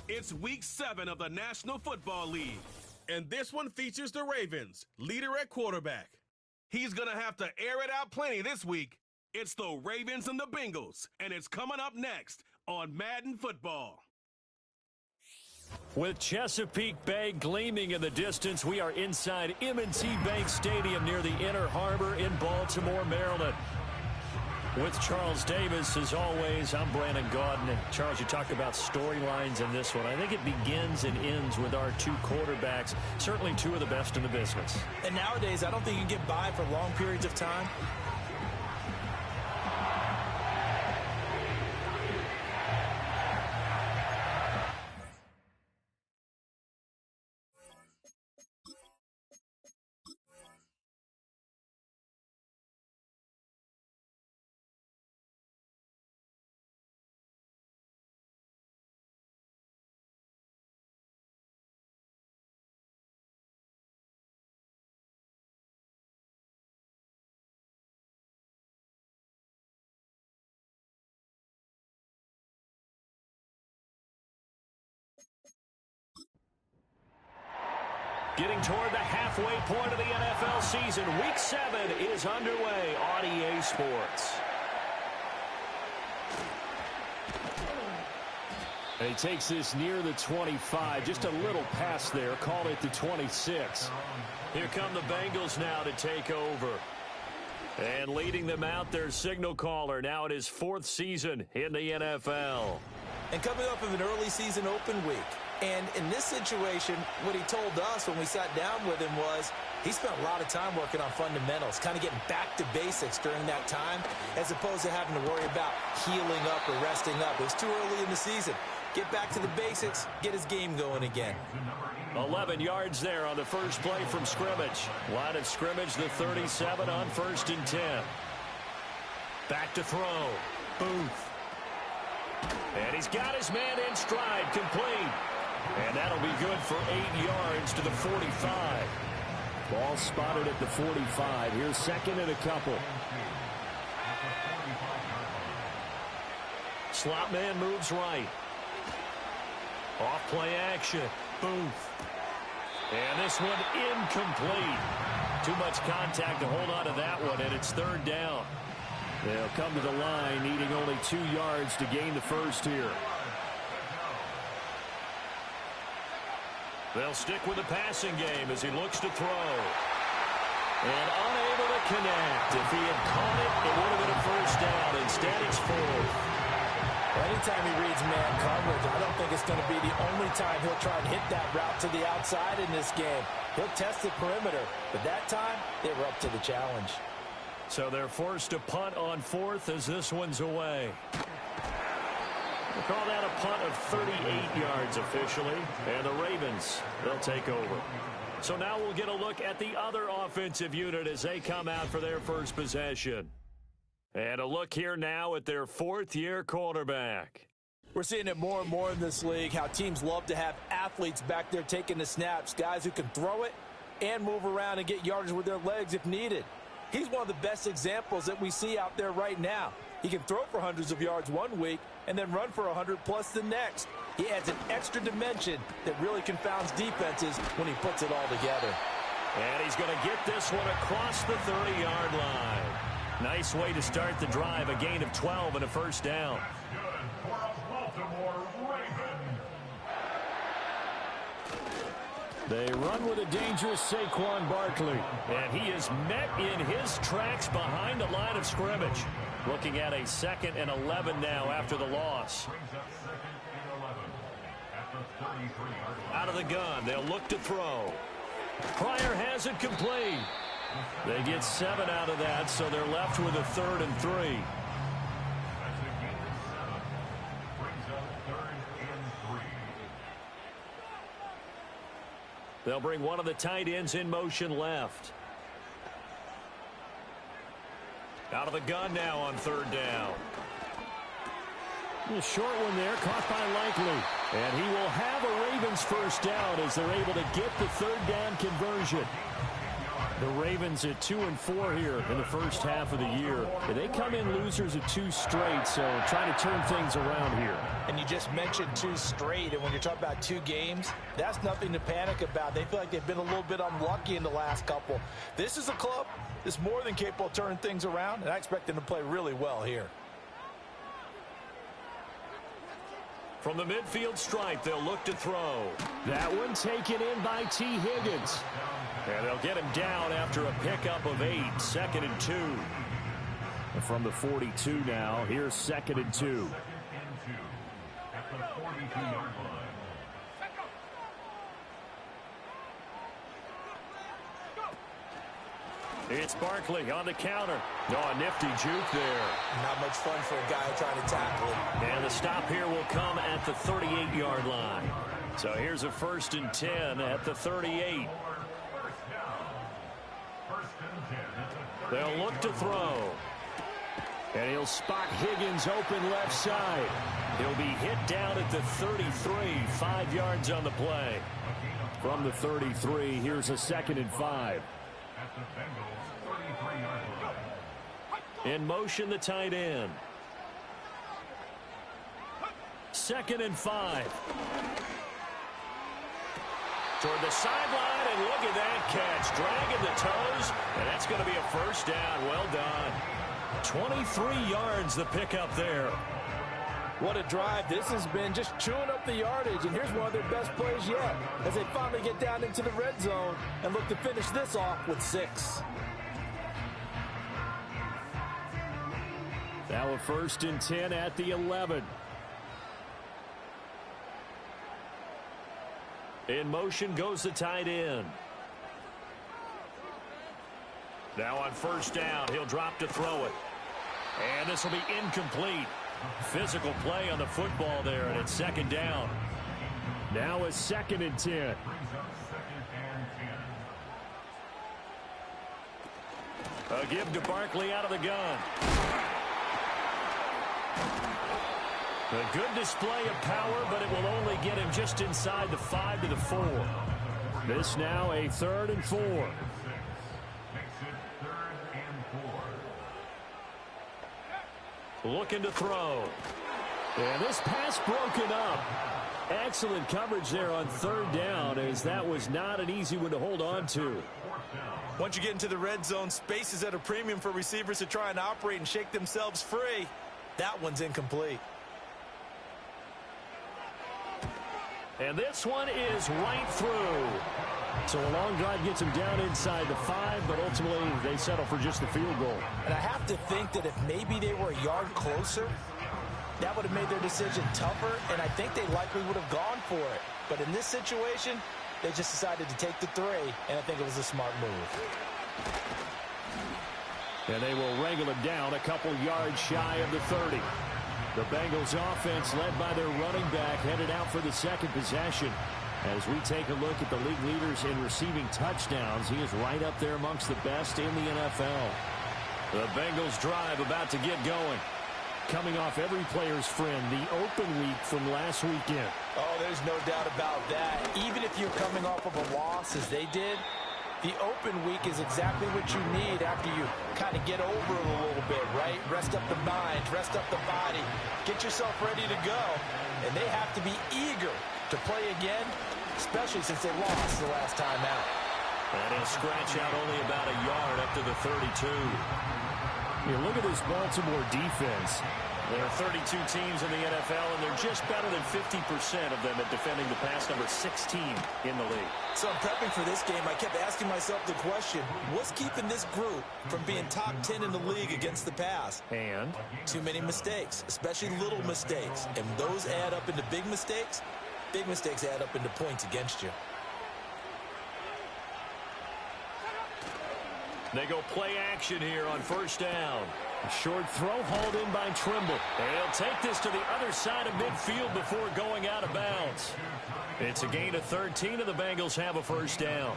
It's Week 7 of the National Football League, and this one features the Ravens, leader at quarterback. He's going to have to air it out plenty this week. It's the Ravens and the Bengals, and it's coming up next on Madden Football. With Chesapeake Bay gleaming in the distance, we are inside M&T Bank Stadium near the Inner Harbor in Baltimore, Maryland. With Charles Davis, as always, I'm Brandon Gaudin. And Charles, you talk about storylines in this one. I think it begins and ends with our two quarterbacks, certainly two of the best in the business. And nowadays, I don't think you can get by for long periods of time. Getting toward the halfway point of the NFL season, Week 7 is underway on EA Sports. And he takes this near the 25, just a little pass there, call it the 26. Here come the Bengals now to take over. And leading them out, their signal caller, now in his 4th season in the NFL. And coming up with an early season open week. And in this situation, what he told us when we sat down with him was he spent a lot of time working on fundamentals, kind of getting back to basics during that time, as opposed to having to worry about healing up or resting up. It was too early in the season. Get back to the basics, get his game going again. 11 yards there on the first play from scrimmage. Line of scrimmage, the 37 on 1st and 10. Back to throw. Booth. And he's got his man in stride, complete. And that'll be good for 8 yards to the 45. Ball spotted at the 45. Here's 2nd and a couple. Slot man moves right. Off play action. Booth. And this one incomplete. Too much contact to hold on to that one, and it's 3rd down. They'll come to the line, needing only 2 yards to gain the first here. They'll stick with the passing game as he looks to throw. And unable to connect. If he had caught it, it would have been a first down. Instead, it's 4th. Anytime he reads man coverage, I don't think it's going to be the only time he'll try and hit that route to the outside in this game. He'll test the perimeter, but that time, they were up to the challenge. So they're forced to punt on 4th as this one's away. We'll call that a punt of 38 yards officially. And the Ravens, they'll take over. So now we'll get a look at the other offensive unit as they come out for their first possession. And a look here now at their 4th-year quarterback. We're seeing it more and more in this league, how teams love to have athletes back there taking the snaps, guys who can throw it and move around and get yardage with their legs if needed. He's one of the best examples that we see out there right now. He can throw for hundreds of yards one week and then run for 100+ the next. He adds an extra dimension that really confounds defenses when he puts it all together. And he's going to get this one across the 30-yard line. Nice way to start the drive, a gain of 12 and a first down. They run with a dangerous Saquon Barkley. And he is met in his tracks behind the line of scrimmage. Looking at a 2nd and 11 now after the loss. Out of the gun, they'll look to throw. Pryor has it complete. They get 7 out of that, so they're left with a 3rd and 3. They'll bring one of the tight ends in motion left. Out of the gun now on 3rd down. A short one there, caught by Likely. And he will have a Ravens first down as they're able to get the 3rd down conversion. The Ravens at 2-4 here in the first half of the year. They come in losers of 2 straight, so trying to turn things around here. And you just mentioned 2 straight, and when you're talking about 2 games, that's nothing to panic about. They feel like they've been a little bit unlucky in the last couple. This is a club that's more than capable of turning things around, and I expect them to play really well here. From the midfield stripe, they'll look to throw. That one taken in by T. Higgins. And they'll get him down after a pickup of 8, 2nd and 2. And from the 42 now, here's 2nd and 2. It's Barkley on the counter. Oh, a nifty juke there. Not much fun for a guy trying to tackle him. And the stop here will come at the 38-yard line. So here's a 1st and 10 at the 38. They'll look to throw. And he'll spot Higgins open left side. He'll be hit down at the 33, 5 yards on the play. From the 33, here's a 2nd and 5. In motion, the tight end. 2nd and 5. Toward the sideline, and look at that catch. Dragging the toes, and that's going to be a 1st down. Well done. 23 yards the pickup there. What a drive. This has been just chewing up the yardage, and here's one of their best plays yet as they finally get down into the red zone and look to finish this off with 6. Now a 1st and 10 at the 11. In motion goes the tight end. Now on 1st down, he'll drop to throw it. And this will be incomplete. Physical play on the football there, and it's 2nd down. Now a 2nd and 10. A give to Barkley out of the gun. A good display of power, but it will only get him just inside the 5 to the 4. This now a 3rd and 4. Looking to throw. And this pass broken up. Excellent coverage there on 3rd down, as that was not an easy one to hold on to. Once you get into the red zone, space is at a premium for receivers to try and operate and shake themselves free. That one's incomplete. And this one is right through. So a long drive gets him down inside the 5, but ultimately they settle for just the field goal. And I have to think that if maybe they were a yard closer, that would have made their decision tougher, and I think they likely would have gone for it. But in this situation, they just decided to take the 3, and I think it was a smart move. And they will wrangle him down a couple yards shy of the 30. The Bengals offense led by their running back headed out for the 2nd possession. As we take a look at the league leaders in receiving touchdowns, he is right up there amongst the best in the NFL. The Bengals drive about to get going. Coming off every player's friend, the open week from last weekend. Oh, there's no doubt about that. Even if you're coming off of a loss as they did, the open week is exactly what you need after you kind of get over it a little bit, right? Rest up the mind, rest up the body, get yourself ready to go. And they have to be eager to play again, especially since they lost the last time out. And he'll scratch out only about a yard up to the 32. You look at this Baltimore defense. There are 32 teams in the NFL, and they're just better than 50% of them at defending the pass, number 16 in the league. So I'm prepping for this game. I kept asking myself the question, what's keeping this group from being top 10 in the league against the pass? And? Too many mistakes, especially little mistakes. And those add up into big mistakes. Big mistakes add up into points against you. They go play action here on 1st down. A short throw hauled in by Trimble. And he'll take this to the other side of midfield before going out of bounds. It's a gain of 13, and the Bengals have a 1st down.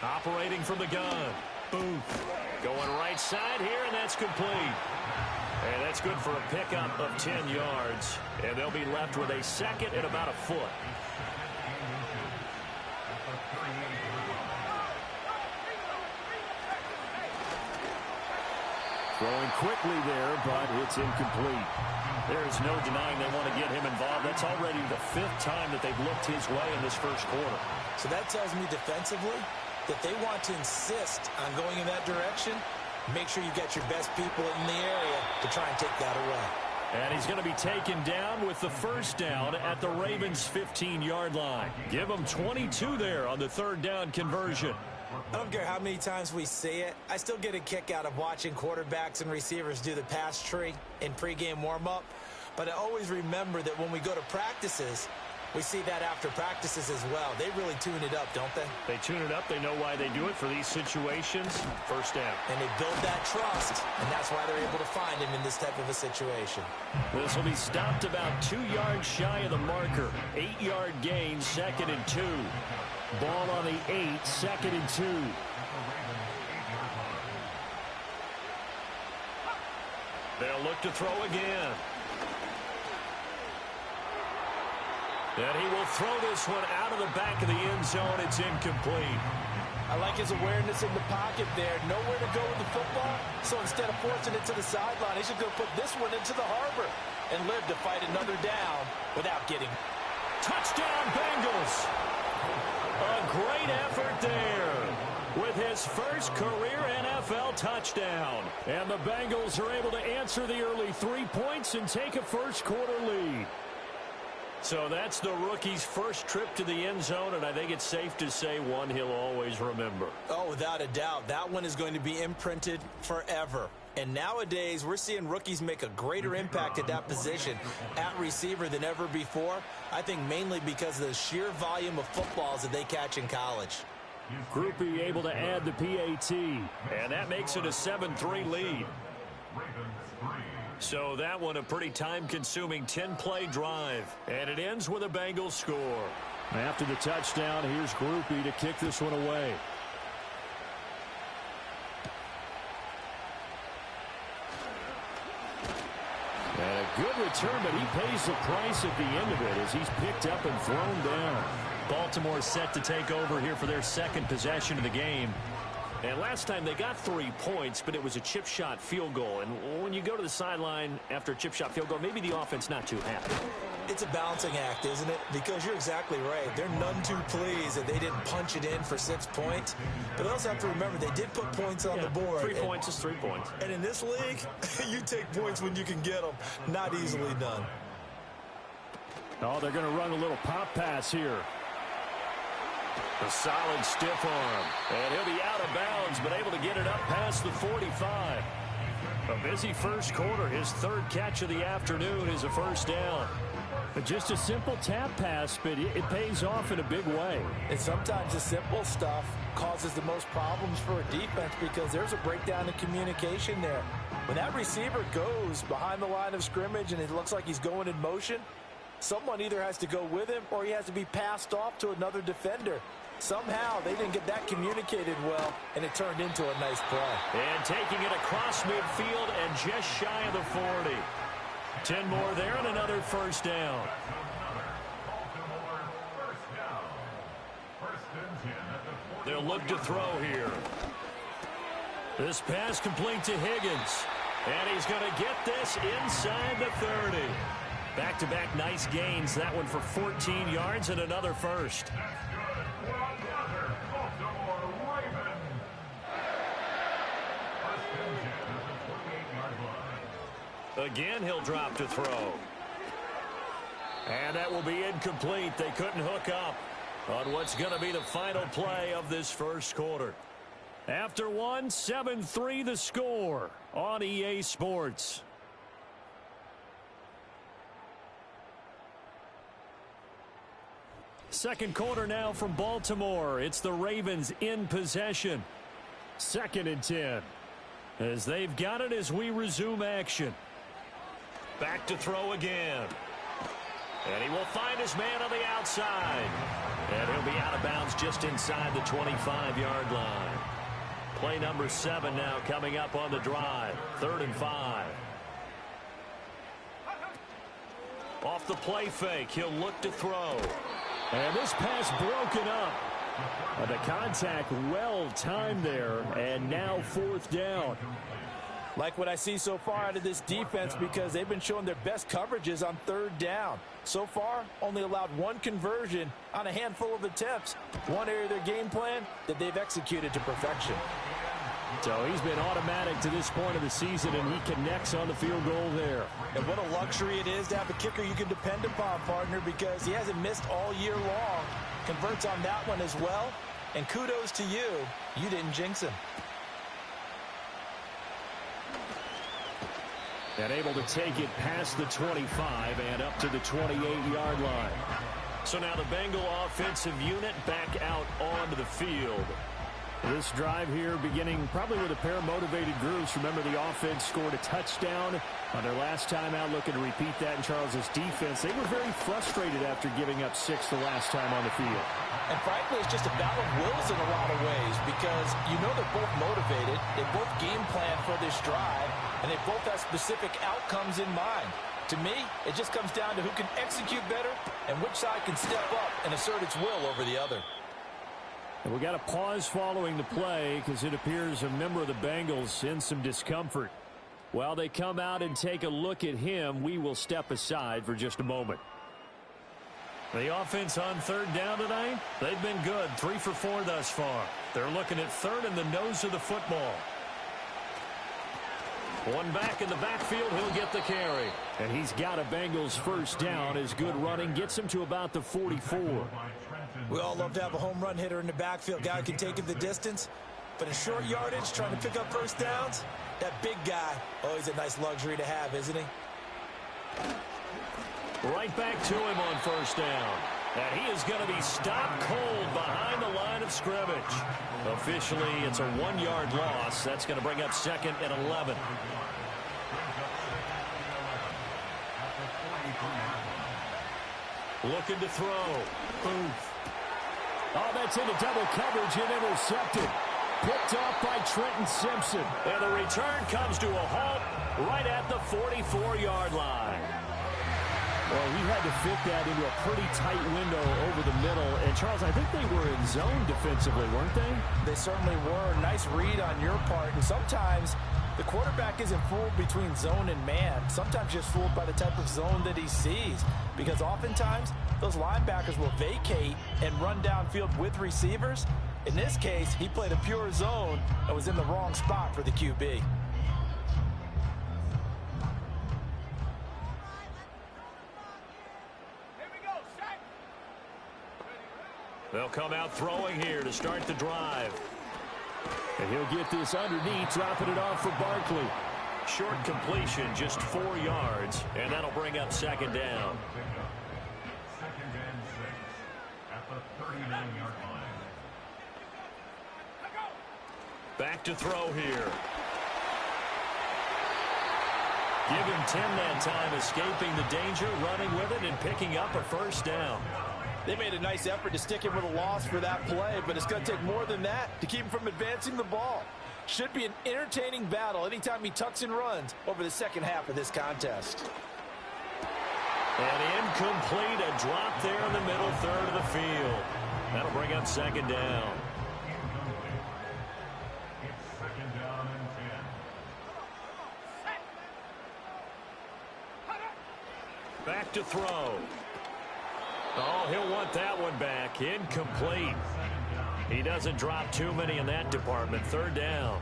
Operating from the gun. Booth. Going right side here, and that's complete. And that's good for a pickup of 10 yards. And they'll be left with a 2nd and about a foot. Throwing quickly there, but it's incomplete. There's no denying they want to get him involved. That's already the 5th time that they've looked his way in this first quarter. So that tells me defensively that they want to insist on going in that direction. Make sure you get your best people in the area to try and take that away. And he's going to be taken down with the first down at the Ravens' 15-yard line. Give them 22 there on the 3rd down conversion. I don't care how many times we see it. I still get a kick out of watching quarterbacks and receivers do the pass tree in pregame warm-up. But I always remember that when we go to practices, we see that after practices as well. They really tune it up, don't they? They tune it up. They know why they do it for these situations. First down. And they build that trust, and that's why they're able to find him in this type of a situation. This will be stopped about 2 yards shy of the marker. 8-yard gain, 2nd and 2. Ball on the 8, 2nd and 2. They'll look to throw again. And he will throw this one out of the back of the end zone. It's incomplete. I like his awareness in the pocket there. Nowhere to go with the football. So instead of forcing it to the sideline, he's just going to put this one into the harbor and live to fight another down without getting. Touchdown, Bengals. A great effort there with his first career NFL touchdown. And the Bengals are able to answer the early 3 points and take a first quarter lead. So that's the rookie's first trip to the end zone, and I think it's safe to say one he'll always remember. Oh, without a doubt. That one is going to be imprinted forever. And nowadays, we're seeing rookies make a greater impact at that position at receiver than ever before. I think mainly because of the sheer volume of footballs that they catch in college. Groupie able to add the PAT, and that makes it a 7-3 lead. So that one a pretty time-consuming 10-play drive, and it ends with a Bengals score. After the touchdown, here's Groupie to kick this one away. And a good return, but he pays the price at the end of it as he's picked up and thrown down. Baltimore set to take over here for their 2nd possession of the game. And last time they got 3 points, but it was a chip shot field goal. And when you go to the sideline after a chip shot field goal, maybe the offense not too happy. It's a balancing act, isn't it? Because you're exactly right. They're none too pleased that they didn't punch it in for 6 points. But they also have to remember they did put points on the board. 3 points is 3 points. And in this league, you take points when you can get them. Not easily done. Oh, they're going to run a little pop pass here. A solid stiff arm. And he'll be out of bounds, but able to get it up past the 45. A busy first quarter. His 3rd catch of the afternoon is a first down. Just a simple tap pass, but it pays off in a big way. And sometimes the simple stuff causes the most problems for a defense because there's a breakdown in communication there. When that receiver goes behind the line of scrimmage and it looks like he's going in motion, someone either has to go with him or he has to be passed off to another defender. Somehow they didn't get that communicated well, and it turned into a nice play. And taking it across midfield and just shy of the 40. 10 more there and another first down. They'll look to throw here. This pass complete to Higgins. And he's going to get this inside the 30. Back-to-back nice gains. That one for 14 yards and another first. Again, he'll drop to throw. And that will be incomplete. They couldn't hook up on what's going to be the final play of this first quarter. After one, 7-3 the score on EA Sports. Second quarter now from Baltimore. It's the Ravens in possession. 2nd and 10. As they've got it as we resume action. Back to throw again. And he will find his man on the outside. And he'll be out of bounds just inside the 25-yard line. Play number 7 now coming up on the drive. 3rd and 5. Off the play fake, he'll look to throw. And this pass broken up. The contact well timed there, and now 4th down. Like what I see so far out of this defense, because they've been showing their best coverages on 3rd down. So far, only allowed 1 conversion on a handful of attempts. One area of their game plan that they've executed to perfection. So he's been automatic to this point of the season, and he connects on the field goal there. And what a luxury it is to have a kicker you can depend upon, partner, because he hasn't missed all year long. Converts on that one as well. And kudos to you. You didn't jinx him. And able to take it past the 25 and up to the 28-yard line. So now the Bengal offensive unit back out onto the field. This drive here beginning probably with a pair of motivated groups. Remember, the offense scored a touchdown on their last time out, looking to repeat that in Charles's defense. They were very frustrated after giving up 6 the last time on the field. And frankly, it's just a battle of wills in a lot of ways, because you know they're both motivated, they both game plan for this drive, and they both have specific outcomes in mind. To me, it just comes down to who can execute better and which side can step up and assert its will over the other. And we got a pause following the play because it appears a member of the Bengals in some discomfort. While they come out and take a look at him, we will step aside for just a moment. The offense on 3rd down tonight, they've been good. 3 for 4 thus far. They're looking at 3rd in the nose of the football. One back in the backfield, he'll get the carry. And he's got a Bengals 1st down as good running gets him to about the 44. We all love to have a home run hitter in the backfield. Guy who can take it the distance. But in short yardage, trying to pick up 1st downs, that big guy, always a nice luxury to have, isn't he? Right back to him on 1st down. And he is going to be stopped cold behind the line of scrimmage. Officially, it's a 1-yard loss. That's going to bring up 2nd and 11. Looking to throw. Booth. Oh, that's into double coverage and intercepted. Picked off by Trenton Simpson. And the return comes to a halt right at the 44-yard line. Well, he had to fit that into a pretty tight window over the middle. And, Charles, I think they were in zone defensively, weren't they? They certainly were. Nice read on your part. And sometimes the quarterback isn't fooled between zone and man. Sometimes just fooled by the type of zone that he sees. Because oftentimes, those linebackers will vacate and run downfield with receivers. In this case, he played a pure zone and was in the wrong spot for the QB. They'll come out throwing here to start the drive. And he'll get this underneath, dropping it off for Barkley. Short completion, just 4 yards, and that'll bring up 2nd down. 2nd and 6 at the 39-yard line. Back to throw here. Give him 10 that time, escaping the danger, running with it, and picking up a 1st down. They made a nice effort to stick him with a loss for that play, but it's going to take more than that to keep him from advancing the ball. Should be an entertaining battle anytime he tucks and runs over the second half of this contest. And incomplete, a drop there in the middle third of the field. That'll bring up 2nd down. It's 2nd down and 10. Back to throw. Oh, he'll want that one back. Incomplete. He doesn't drop too many in that department. 3rd down.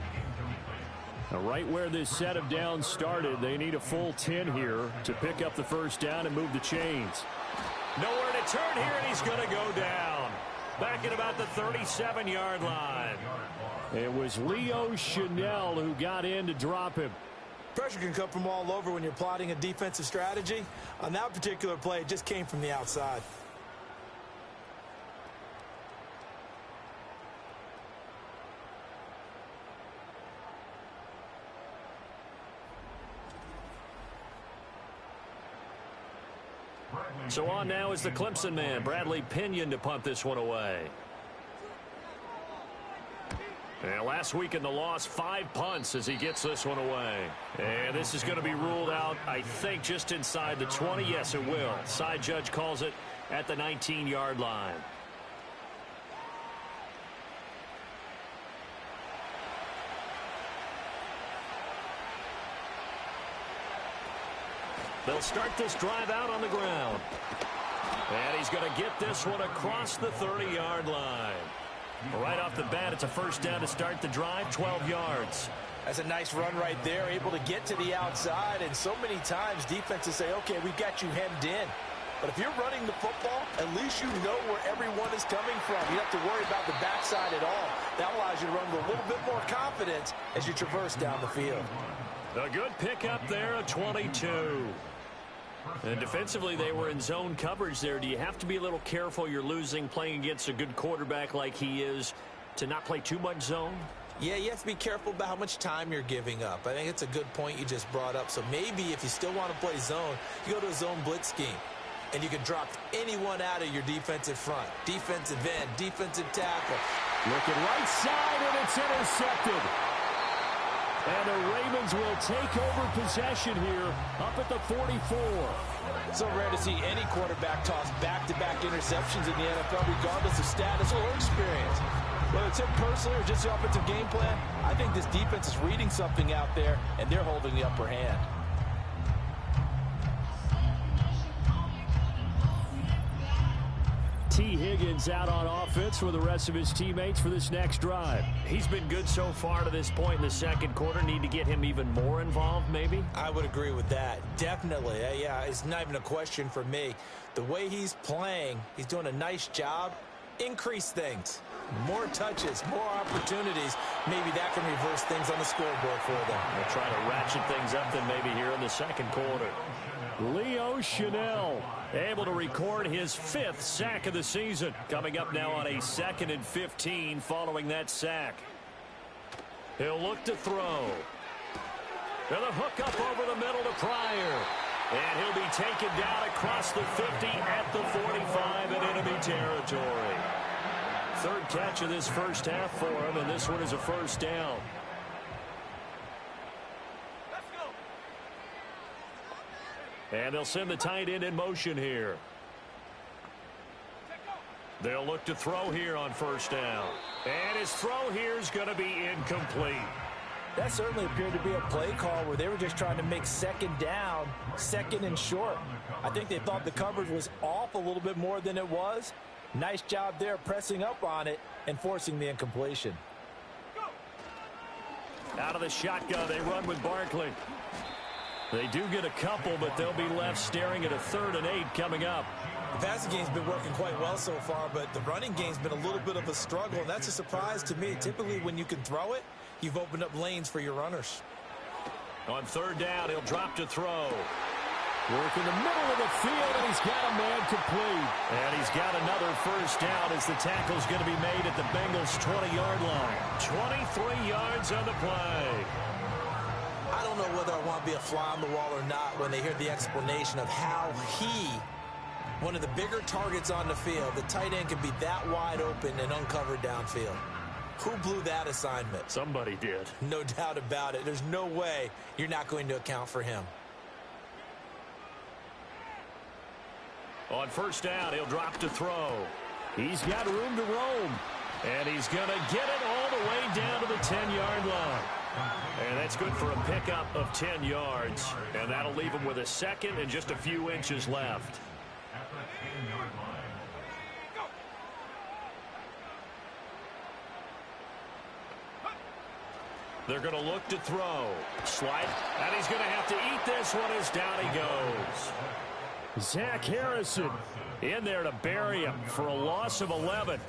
Now, right where this set of downs started, they need a full 10 here to pick up the 1st down and move the chains. Nowhere to turn here, and he's going to go down. Back at about the 37-yard line. It was Leo Chanel who got in to drop him. Pressure can come from all over when you're plotting a defensive strategy. On that particular play, it just came from the outside. So on now is the Clemson man, Bradley Pinion, to punt this one away. And last week in the loss, 5 punts as he gets this one away. And this is going to be ruled out, I think, just inside the 20. Yes, it will. Side judge calls it at the 19-yard line. They'll start this drive out on the ground. And he's going to get this one across the 30-yard line. Right off the bat, it's a first down to start the drive, 12 yards. That's a nice run right there, able to get to the outside. And so many times defenses say, okay, we've got you hemmed in. But if you're running the football, at least you know where everyone is coming from. You don't have to worry about the backside at all. That allows you to run with a little bit more confidence as you traverse down the field. A good pickup there, a 22. And defensively, they were in zone coverage there. Do you have to be a little careful? You're losing, playing against a good quarterback like he is, to not play too much zone? Yeah, you have to be careful about how much time you're giving up. I think it's a good point you just brought up. So maybe if you still want to play zone, you go to a zone blitz scheme. And you can drop anyone out of your defensive front. Defensive end, defensive tackle. Looking right side, and it's intercepted. And the Ravens will take over possession here up at the 44. So rare to see any quarterback toss back-to-back interceptions in the NFL, regardless of status or experience. Whether it's him personally or just the offensive game plan, I think this defense is reading something out there, and they're holding the upper hand. T. Higgins out on offense for the rest of his teammates for this next drive. He's been good so far to this point in the second quarter. Need to get him even more involved, maybe? I would agree with that. Definitely. Yeah, it's not even a question for me. The way he's playing, he's doing a nice job. Increase things. More touches, more opportunities. Maybe that can reverse things on the scoreboard for them. They'll try to ratchet things up then maybe here in the second quarter. Leo Chanel able to record his 5th sack of the season. Coming up now on a 2nd and 15 following that sack. He'll look to throw. And a hook up over the middle to Pryor. And he'll be taken down across the 50 at the 45 in enemy territory. 3rd catch of this first half for him, and this one is a first down. And they'll send the tight end in motion here. They'll look to throw here on first down. And his throw here is going to be incomplete. That certainly appeared to be a play call where they were just trying to make second down, second and short. I think they thought the coverage was off a little bit more than it was. Nice job there pressing up on it and forcing the incompletion. Out of the shotgun, they run with Barkley. They do get a couple, but they'll be left staring at a 3rd and 8 coming up. The passing game's been working quite well so far, but the running game's been a little bit of a struggle, and that's a surprise to me. Typically, when you can throw it, you've opened up lanes for your runners. On 3rd down, he'll drop to throw. Work in the middle of the field, and he's got a man complete. And he's got another first down as the tackle's going to be made at the Bengals' 20-yard line. 23 yards on the play. I don't know whether I want to be a fly on the wall or not when they hear the explanation of how he, one of the bigger targets on the field, the tight end can be that wide open and uncovered downfield. Who blew that assignment? Somebody did. No doubt about it. There's no way you're not going to account for him. On first down, he'll drop to throw. He's got room to roam. And he's going to get it all the way down to the 10-yard line. And that's good for a pickup of 10 yards. And that'll leave him with a 2nd and just a few inches left. At the 10-yard line. They're going to look to throw. Slide. And he's going to have to eat this one as down he goes. Zach Harrison in there to bury him for a loss of 11.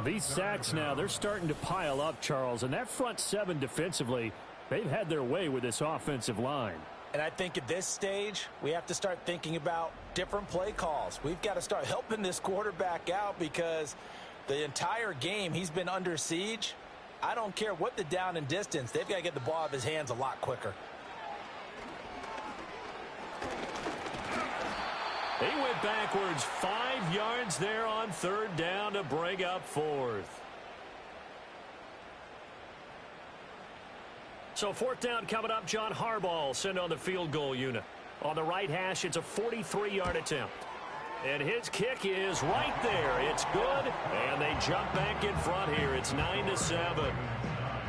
These sacks now, they're starting to pile up, Charles. And that front 7 defensively, they've had their way with this offensive line. And I think at this stage, we have to start thinking about different play calls. We've got to start helping this quarterback out because the entire game he's been under siege. I don't care what the down and distance. They've got to get the ball out of his hands a lot quicker. He went backwards 5 yards there on 3rd down to bring up 4th. So 4th down coming up. John Harbaugh sent on the field goal unit. On the right hash, it's a 43-yard attempt. And his kick is right there. It's good, and they jump back in front here. It's 9-7.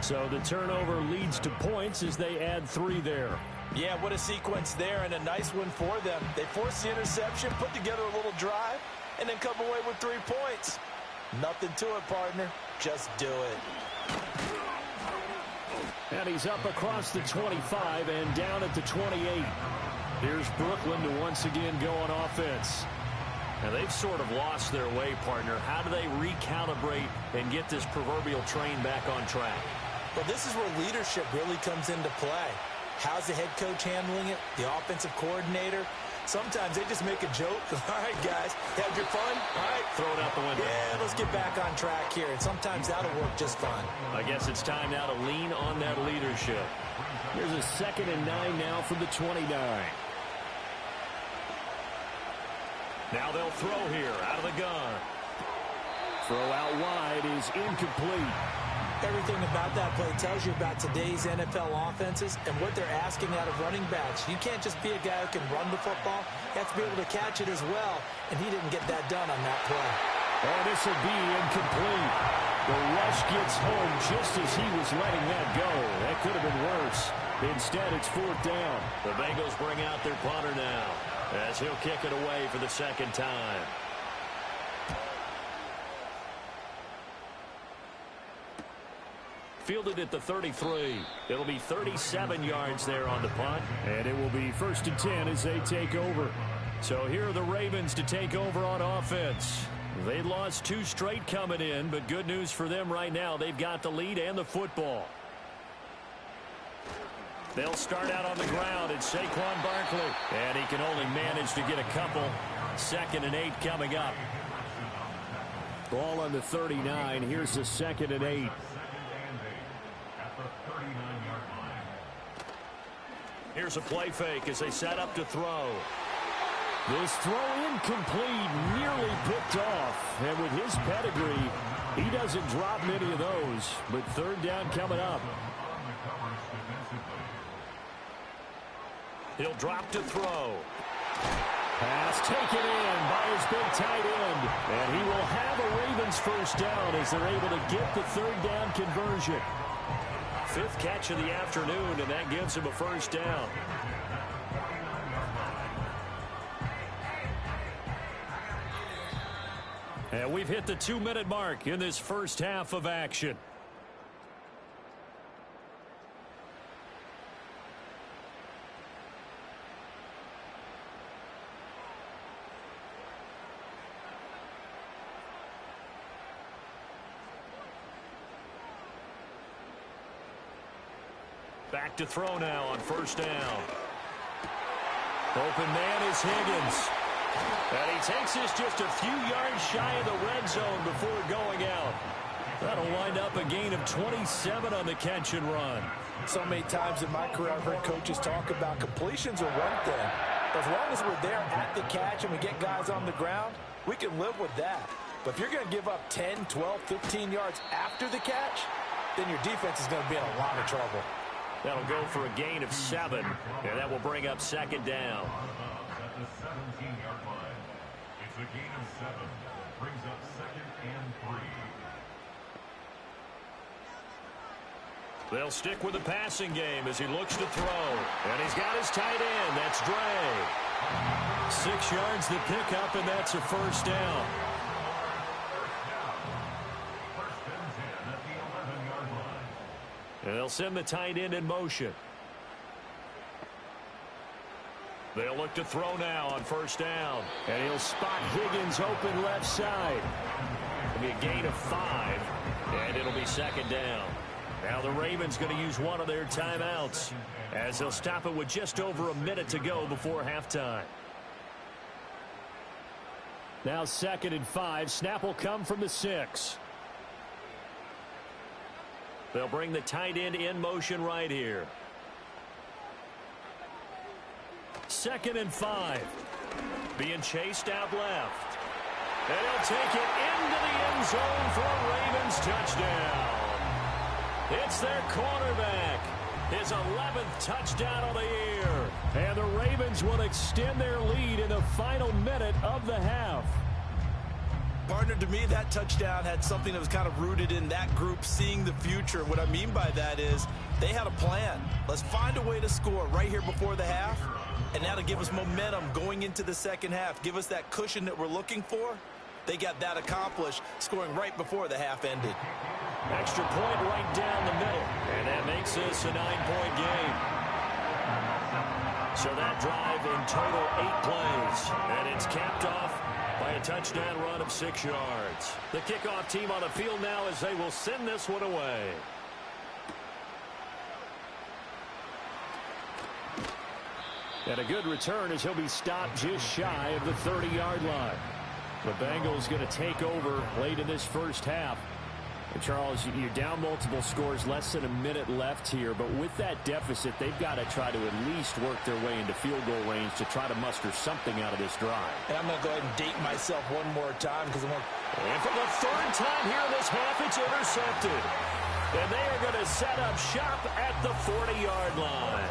So the turnover leads to points as they add 3 there. Yeah, what a sequence there, and a nice one for them. They force the interception, put together a little drive, and then come away with 3 points. Nothing to it, partner. Just do it. And he's up across the 25 and down at the 28. Here's Brooklyn to once again go on offense. Now they've sort of lost their way, partner. How do they recalibrate and get this proverbial train back on track? Well, this is where leadership really comes into play. How's the head coach handling it? The offensive coordinator? Sometimes they just make a joke. All right, guys, had your fun? All right. Throw it out the window. Yeah, let's get back on track here. And sometimes that'll work just fine. I guess it's time now to lean on that leadership. Here's a 2nd and 9 now from the 29. Now they'll throw here out of the gun. Throw out wide is incomplete. Everything about that play tells you about today's NFL offenses and what they're asking out of running backs. You can't just be a guy who can run the football. You have to be able to catch it as well, and he didn't get that done on that play. Oh, this will be incomplete. The rush gets home just as he was letting that go. That could have been worse. Instead, it's 4th down. The Bengals bring out their punter now as he'll kick it away for the 2nd time. Fielded at the 33. It'll be 37 yards there on the punt. And it will be 1st and 10 as they take over. So here are the Ravens to take over on offense. They lost 2 straight coming in, but good news for them right now. They've got the lead and the football. They'll start out on the ground. It's Saquon Barkley. And he can only manage to get a couple. 2nd and 8 coming up. Ball on the 39. Here's the 2nd and 8. Here's a play fake as they set up to throw. This throw incomplete, nearly picked off. And with his pedigree, he doesn't drop many of those. But 3rd down coming up. He'll drop to throw. Pass taken in by his big tight end. And he will have a Ravens 1st down as they're able to get the 3rd down conversion. 5th catch of the afternoon, and that gives him a 1st down. And we've hit the 2-minute mark in this first half of action. Back to throw now on 1st down. Open man is Higgins. And he takes this just a few yards shy of the red zone before going out. That'll wind up a gain of 27 on the catch and run. So many times in my career I've heard coaches talk about completions are one thing. But as long as we're there at the catch and we get guys on the ground, we can live with that. But if you're going to give up 10, 12, 15 yards after the catch, then your defense is going to be in a lot of trouble. That'll go for a gain of 7, and that will bring up 2nd down. At the 17-yard line, it's a gain of 7. Brings up 2nd and 3. They'll stick with the passing game as he looks to throw. And he's got his tight end. That's Dre. 6 yards the pickup, and that's a 1st down. And they'll send the tight end in motion. They'll look to throw now on 1st down. And he'll spot Higgins open left side. It'll be a gain of 5, and it'll be 2nd down. Now the Ravens going to use one of their timeouts as they'll stop it with just over a minute to go before halftime. Now 2nd and 5. Snap will come from the 6. They'll bring the tight end in motion right here. 2nd and 5. Being chased out left. And he'll take it into the end zone for a Ravens touchdown. It's their quarterback. His 11th touchdown of the year. And the Ravens will extend their lead in the final minute of the half. Partner, to me, that touchdown had something that was kind of rooted in that group seeing the future. What I mean by that is they had a plan. Let's find a way to score right here before the half, and that'll give us momentum going into the second half, give us that cushion that we're looking for. They got that accomplished, scoring right before the half ended. Extra point right down the middle, and that makes this a 9-point game. So that drive in total 8 plays, and it's capped off by a touchdown run of 6 yards. The kickoff team on the field now as they will send this one away. And a good return as he'll be stopped just shy of the 30-yard line. The Bengals going to take over late in this first half. And Charles, you're down multiple scores, less than a minute left here. But with that deficit, they've got to try to at least work their way into field goal range to try to muster something out of this drive. And I'm going to go ahead and date myself one more time because I'm going to... And for the third time here in this half, it's intercepted. And they are going to set up shop at the 40-yard line.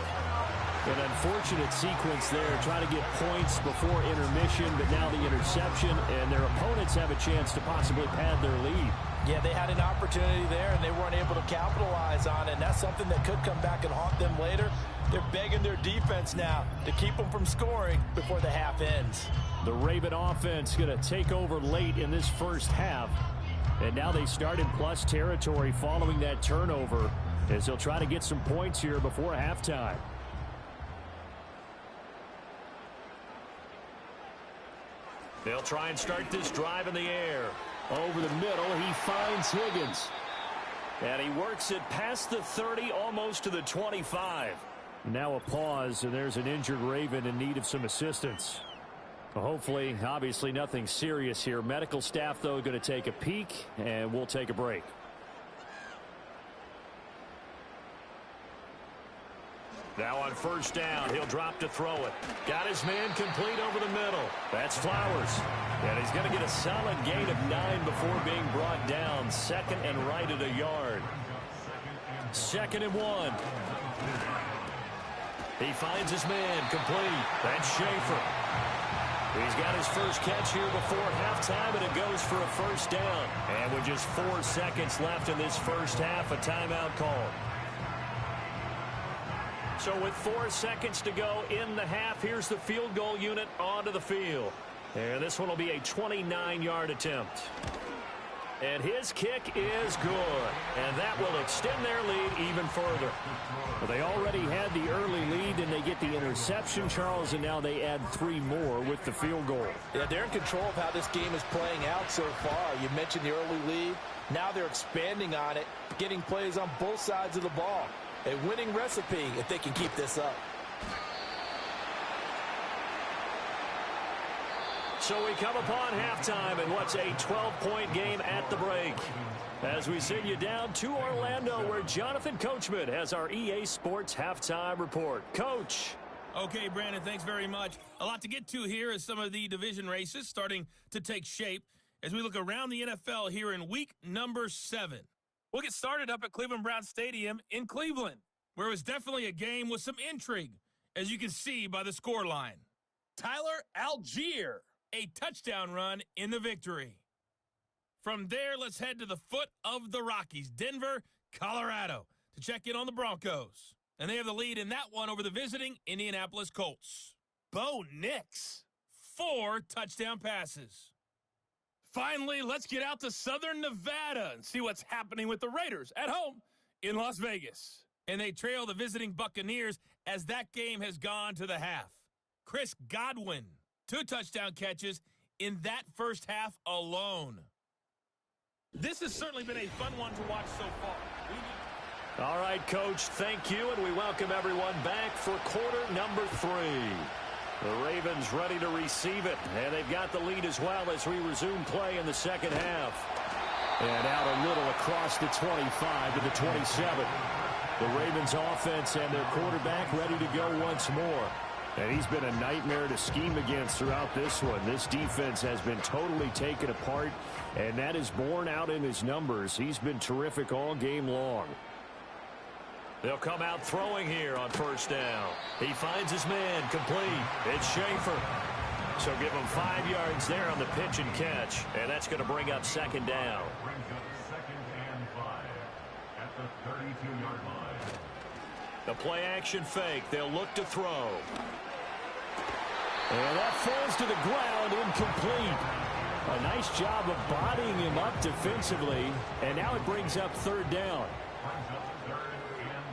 An unfortunate sequence there, trying to get points before intermission, but now the interception, and their opponents have a chance to possibly pad their lead. Yeah, they had an opportunity there, and they weren't able to capitalize on it, and that's something that could come back and haunt them later. They're begging their defense now to keep them from scoring before the half ends. The Raven offense going to take over late in this first half, and now they start in plus territory following that turnover as they'll try to get some points here before halftime. They'll try and start this drive in the air. Over the middle, he finds Higgins. And he works it past the 30, almost to the 25. Now a pause, and there's an injured Raven in need of some assistance. Well, hopefully, obviously nothing serious here. Medical staff, though, going to take a peek, and we'll take a break. Now on first down, he'll drop to throw it. Got his man complete over the middle. That's Flowers. And he's going to get a solid gain of 9 before being brought down. Second and right at a yard. 2nd and 1. He finds his man complete. That's Schaefer. He's got his first catch here before halftime, and it goes for a first down. And with just 4 seconds left in this first half, a timeout call. So with 4 seconds to go in the half, here's the field goal unit onto the field. And this one will be a 29-yard attempt. And his kick is good. And that will extend their lead even further. Well, they already had the early lead, and they get the interception, Charles, and now they add 3 more with the field goal. Yeah, they're in control of how this game is playing out so far. You mentioned the early lead. Now they're expanding on it, getting plays on both sides of the ball. A winning recipe if they can keep this up. So we come upon halftime in what's a 12-point game at the break. As we send you down to Orlando, where Jonathan Coachman has our EA Sports halftime report. Coach. Okay, Brandon, thanks very much. A lot to get to here as some of the division races starting to take shape as we look around the NFL here in week number 7. We'll get started up at Cleveland Browns Stadium in Cleveland, where it was definitely a game with some intrigue, as you can see by the scoreline. Tyler Algier, a touchdown run in the victory. From there, let's head to the foot of the Rockies, Denver, Colorado, to check in on the Broncos. And they have the lead in that one over the visiting Indianapolis Colts. Bo Nix, 4 touchdown passes. Finally, let's get out to Southern Nevada and see what's happening with the Raiders at home in Las Vegas. And they trail the visiting Buccaneers as that game has gone to the half. Chris Godwin, 2 touchdown catches in that first half alone. This has certainly been a fun one to watch so far. All right, Coach, thank you, and we welcome everyone back for quarter number 3. The Ravens ready to receive it, and they've got the lead as well as we resume play in the second half. And out a little across the 25 to the 27. The Ravens offense and their quarterback ready to go once more. And he's been a nightmare to scheme against throughout this one. This defense has been totally taken apart, and that is borne out in his numbers. He's been terrific all game long. They'll come out throwing here on first down. He finds his man complete. It's Schaefer. So give them 5 yards there on the pitch and catch, and that's going to bring up second down. Brings up second and 5 at the 32-yard line. The play action fake. They'll look to throw. And that falls to the ground, incomplete. A nice job of bodying him up defensively, and now it brings up third down. Brings up third and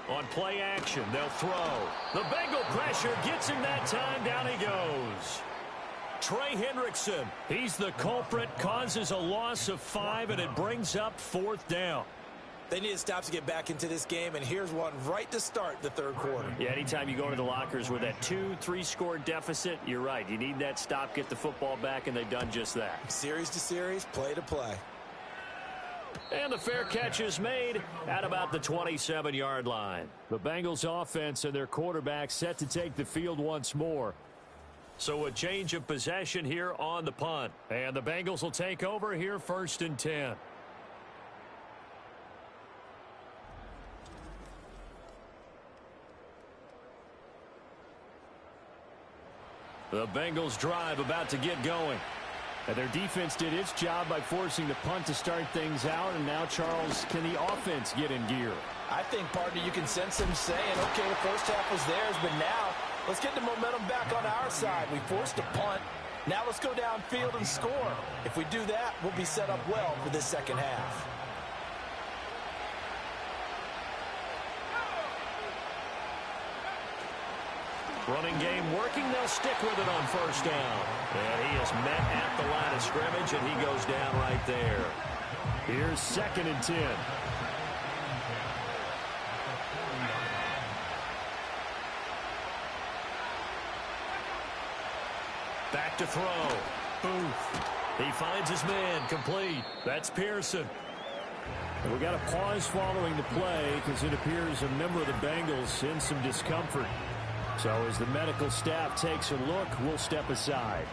5. On play action, they'll throw. The Bengal pressure gets him that time. Down he goes. Trey Hendrickson, he's the culprit, causes a loss of 5, and it brings up fourth down. They need a stop to get back into this game, and here's one right to start the third quarter. Yeah, anytime you go to the lockers with that 2-3 score deficit, you're right. You need that stop, get the football back, and they've done just that. Series to series, play to play. And the fair catch is made at about the 27-yard line. The Bengals offense and their quarterback set to take the field once more. So a change of possession here on the punt. And the Bengals will take over here, 1st and 10. The Bengals drive about to get going. And their defense did its job by forcing the punt to start things out. And now, Charles, can the offense get in gear? I think, partner, you can sense them saying, okay, the first half was theirs, but now let's get the momentum back on our side. We forced a punt. Now let's go downfield and score. If we do that, we'll be set up well for this second half. Running game working. They'll stick with it on first down. And he is met at the line of scrimmage, and he goes down right there. Here's 2nd and 10. Back to throw. Booth. He finds his man. Complete. That's Pearson. And we got a pause following the play because it appears a member of the Bengals in some discomfort. So as the medical staff takes a look, we'll step aside.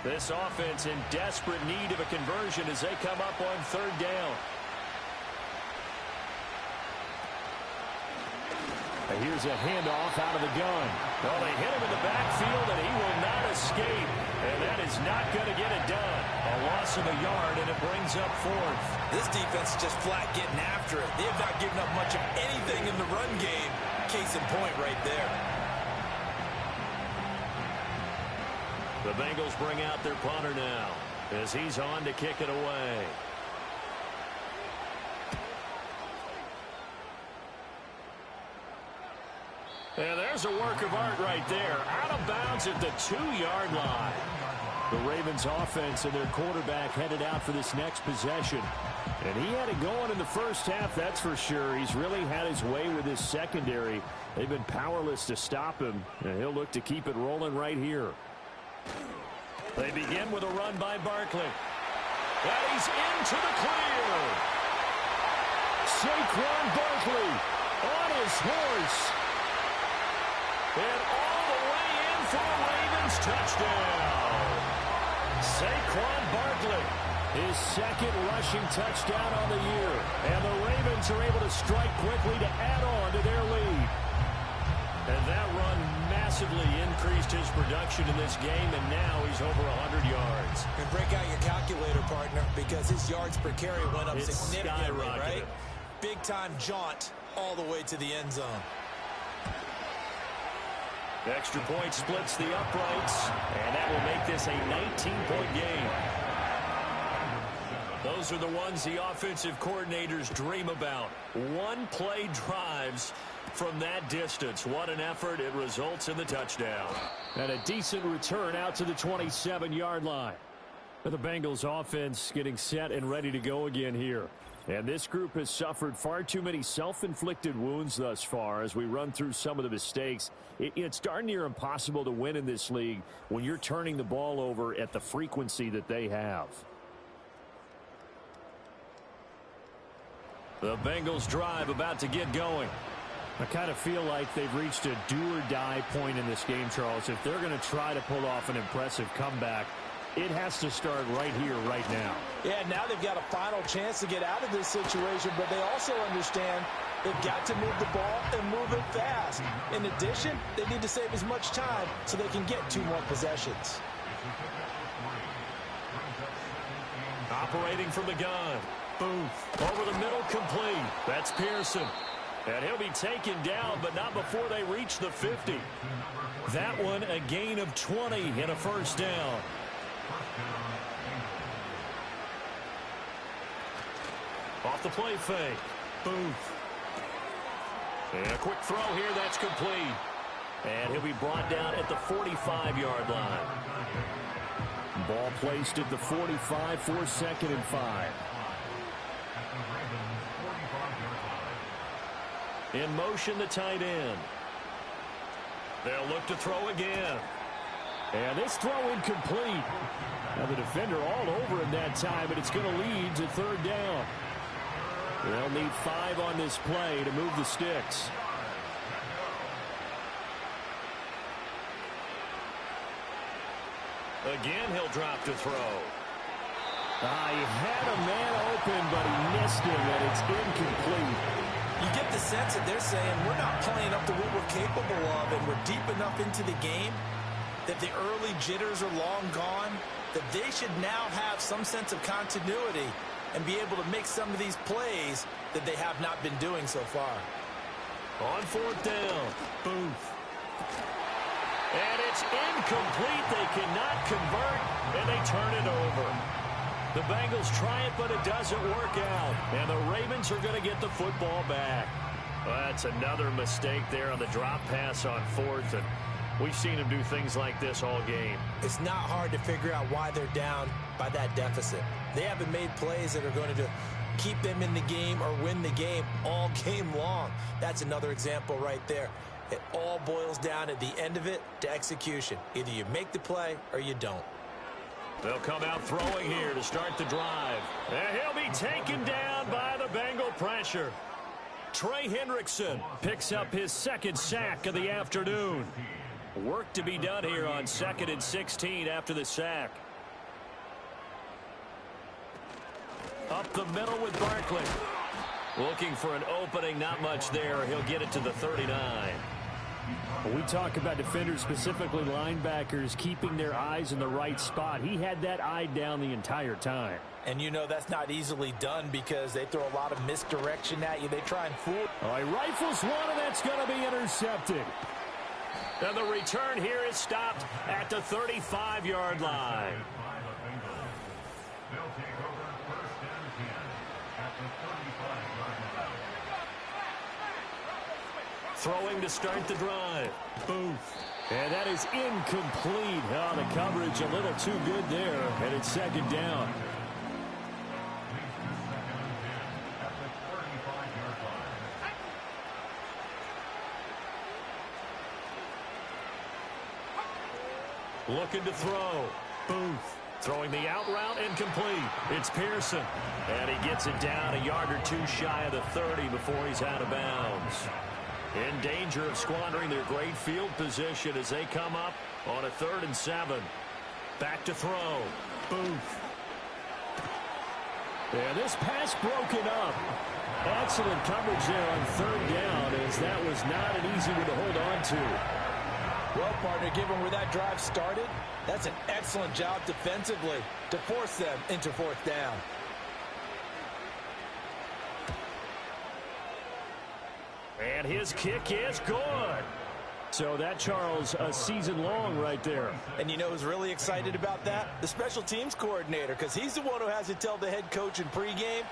This offense in desperate need of a conversion as they come up on third down. And here's a handoff out of the gun. Well, they hit him in the backfield, and he will not escape. And that is not going to get it done. A loss of a yard, and it brings up fourth. This defense is just flat getting after it. They have not given up much of anything in the run game. Case in point right there. The Bengals bring out their punter now as he's on to kick it away. And there's a work of art right there. Out of bounds at the 2-yard line. The Ravens offense and their quarterback headed out for this next possession. And he had it going in the first half, that's for sure. He's really had his way with his secondary. They've been powerless to stop him, and he'll look to keep it rolling right here. They begin with a run by Barkley. And he's into the clear. Saquon Barkley on his horse. And all the way in for a Ravens touchdown. Saquon Barkley. His second rushing touchdown on the year. And the Ravens are able to strike quickly to add on to their lead. And that run massively increased his production in this game, and now he's over 100 yards. And break out your calculator, partner, because his yards per carry went up significantly, right? Big-time jaunt all the way to the end zone. The extra point splits the uprights, and that will make this a 19-point game. Those are the ones the offensive coordinators dream about. One-play drives from that distance. What an effort. It results in the touchdown. And a decent return out to the 27-yard line. The Bengals offense getting set and ready to go again here. And this group has suffered far too many self-inflicted wounds thus far as we run through some of the mistakes. It's darn near impossible to win in this league when you're turning the ball over at the frequency that they have. The Bengals drive about to get going. I kind of feel like they've reached a do-or-die point in this game, Charles. If they're going to try to pull off an impressive comeback, it has to start right here, right now. Yeah, now they've got a final chance to get out of this situation, but they also understand They've got to move the ball and move it fast. In addition, they need to save as much time so they can get 2 more possessions. Operating from the gun. Booth. Over the middle, complete. That's Pearson. And he'll be taken down, but not before they reach the 50. That one, a gain of 20 and a first down. Off the play fake. Booth. And a quick throw here, that's complete. And he'll be brought down at the 45-yard line. Ball placed at the 45 for 2nd and 5. In motion, the tight end. They'll look to throw again. And this throw incomplete. Now the defender all over him that time, but it's going to lead to 3rd down. They'll need 5 on this play to move the sticks. Again, he'll drop to throw. He had a man open, but he missed him, and it's incomplete. You get the sense that they're saying we're not playing up to what we're capable of, and we're deep enough into the game that the early jitters are long gone, that they should now have some sense of continuity and be able to make some of these plays that they have not been doing so far. On 4th down, Booth. And it's incomplete. They cannot convert, and they turn it over. The Bengals try it, but it doesn't work out. And the Ravens are going to get the football back. That's another mistake there on the drop pass on 4th, and we've seen them do things like this all game. It's not hard to figure out why they're down by that deficit. They haven't made plays that are going to keep them in the game or win the game all game long. That's another example right there. It all boils down at the end of it to execution. Either you make the play or you don't. They'll come out throwing here to start the drive. And he'll be taken down by the Bengal pressure. Trey Hendrickson picks up his 2nd sack of the afternoon. Work to be done here on 2nd and 16 after the sack. Up the middle with Barkley. Looking for an opening, not much there. He'll get it to the 39. When we talk about defenders, specifically linebackers, keeping their eyes in the right spot, he had that eye down the entire time. And you know that's not easily done because they throw a lot of misdirection at you. They try and fool. He rifles one, and that's going to be intercepted. And the return here is stopped at the 35-yard line. They'll take over 1st and 10 at the 35-yard line. Throwing to start the drive. Booth. And that is incomplete. The coverage a little too good there, and it's 2nd down. At the 35-yard line. Looking to throw. Booth. Throwing the out route, incomplete. It's Pearson. And he gets it down a yard or 2 shy of the 30 before he's out of bounds. In danger of squandering their great field position as they come up on a 3rd and 7. Back to throw. Booth. And this pass broken up. Excellent coverage there on 3rd down, as that was not an easy one to hold on to. Well, partner, given where that drive started, that's an excellent job defensively to force them into 4th down. And his kick is good. So that, Charles, a season long right there. And you know who's really excited about that? The special teams coordinator, because he's the one who has to tell the head coach in pregame,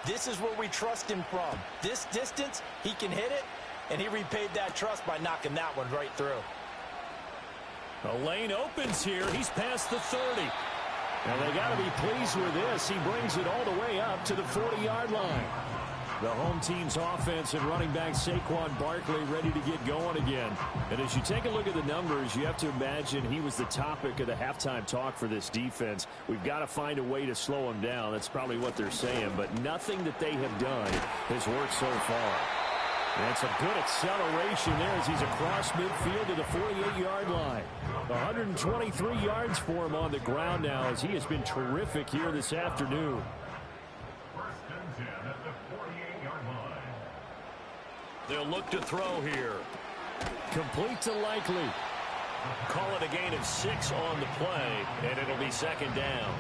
this is where we trust him from. This distance, he can hit it, and he repaid that trust by knocking that one right through. The lane opens here. He's past the 30. And they got to be pleased with this. He brings it all the way up to the 40-yard line. The home team's offense and running back Saquon Barkley ready to get going again. And as you take a look at the numbers, you have to imagine he was the topic of the halftime talk for this defense. We've got to find a way to slow him down. That's probably what they're saying. But nothing that they have done has worked so far. And some good acceleration there as he's across midfield to the 48-yard line. 123 yards for him on the ground now as he has been terrific here this afternoon. 1st and 10 at the 48-yard line. They'll look to throw here. Complete to Likely. Call it a gain of 6 on the play, and it'll be second down.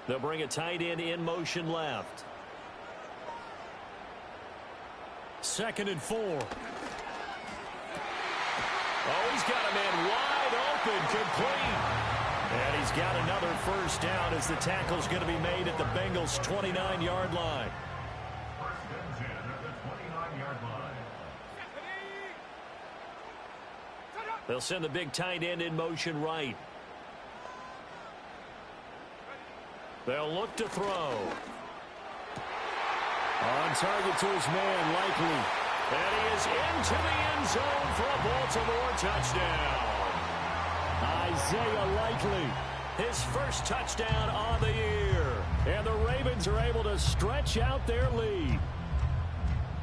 They'll bring a tight end in motion left. 2nd and 4. Oh, he's got a man wide open, complete. And he's got another first down as the tackle's going to be made at the Bengals' 29-yard line. First and 10 at the 29-yard line. They'll send the big tight end in motion right. They'll look to throw. On target to his man, Likely. And he is into the end zone for a Baltimore touchdown. Isaiah Likely. His first touchdown on the year. And the Ravens are able to stretch out their lead.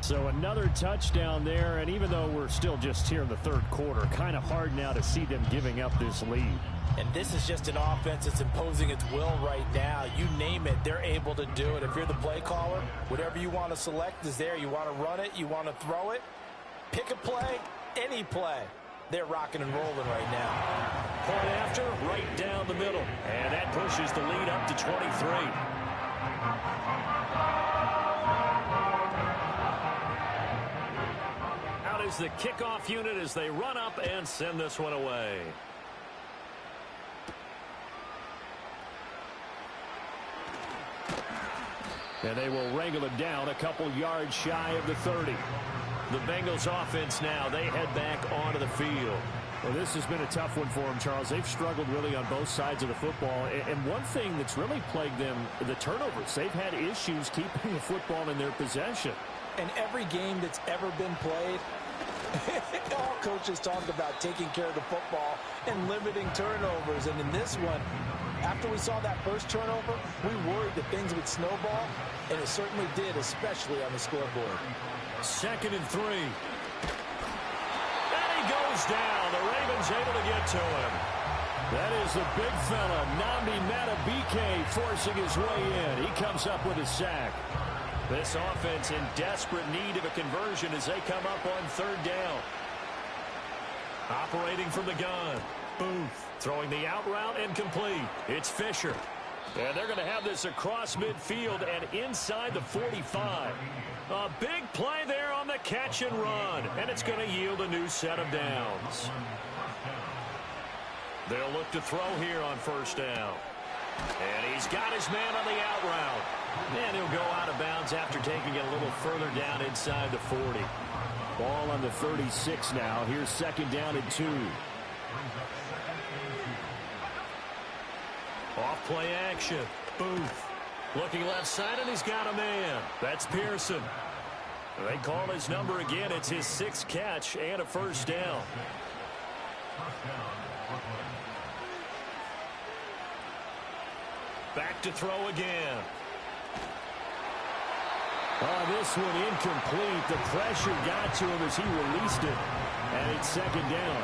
So another touchdown there, and even though we're still just here in the third quarter, kind of hard now to see them giving up this lead. And this is just an offense that's imposing its will right now. You name it, they're able to do it. If you're the play caller, whatever you want to select is there. You want to run it, you want to throw it, pick a play, any play. They're rocking and rolling right now. Point after, right down the middle. And that pushes the lead up to 23. Out is the kickoff unit as they run up and send this one away. And they will wrangle it down a couple yards shy of the 30. The Bengals offense now, they head back onto the field. Well, this has been a tough one for them, Charles. They've struggled really on both sides of the football. And one thing that's really plagued them, the turnovers. They've had issues keeping the football in their possession. And every game that's ever been played, all coaches talk about taking care of the football and limiting turnovers. And in this one, after we saw that first turnover, we worried that things would snowball, and it certainly did, especially on the scoreboard. 2nd and 3. And he goes down. The Ravens able to get to him. That is the big fella, Nnamdi Madubuike, forcing his way in. He comes up with a sack. This offense in desperate need of a conversion as they come up on 3rd down. Operating from the gun. Booth throwing the out route and complete. It's Fisher. And they're going to have this across midfield and inside the 45. A big play there on the catch and run. And it's going to yield a new set of downs. They'll look to throw here on 1st down. And he's got his man on the out route. And he'll go out of bounds after taking it a little further down inside the 40. Ball on the 36 now. Here's 2nd down and 2. Off play action. Booth looking left side, and he's got a man. That's Pearson. They call his number again. It's his 6th catch and a 1st down. Back to throw again. Oh, this one incomplete. The pressure got to him as he released it. And it's 2nd down.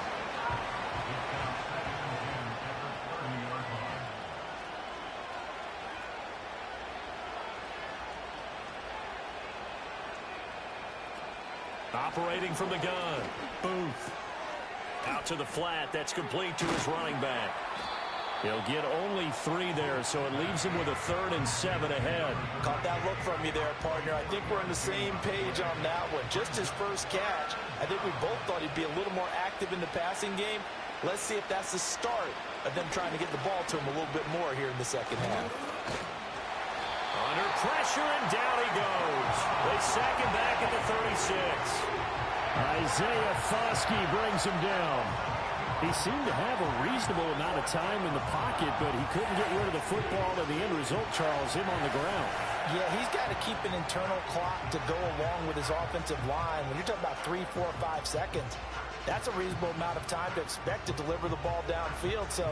Operating from the gun. Booth. Out to the flat. That's complete to his running back. He'll get only 3 there, so it leaves him with a 3rd and 7 ahead. Caught that look from you there, partner. I think we're on the same page on that one. Just his first catch. I think we both thought he'd be a little more active in the passing game. Let's see if that's the start of them trying to get the ball to him a little bit more here in the second half. Under pressure, and down he goes. They sack him back at the 36. Isaiah Foskey brings him down. He seemed to have a reasonable amount of time in the pocket, but he couldn't get rid of the football, and the end result, Charles, him on the ground. Yeah, he's got to keep an internal clock to go along with his offensive line. When you're talking about 3, 4, 5 seconds, that's a reasonable amount of time to expect to deliver the ball downfield. So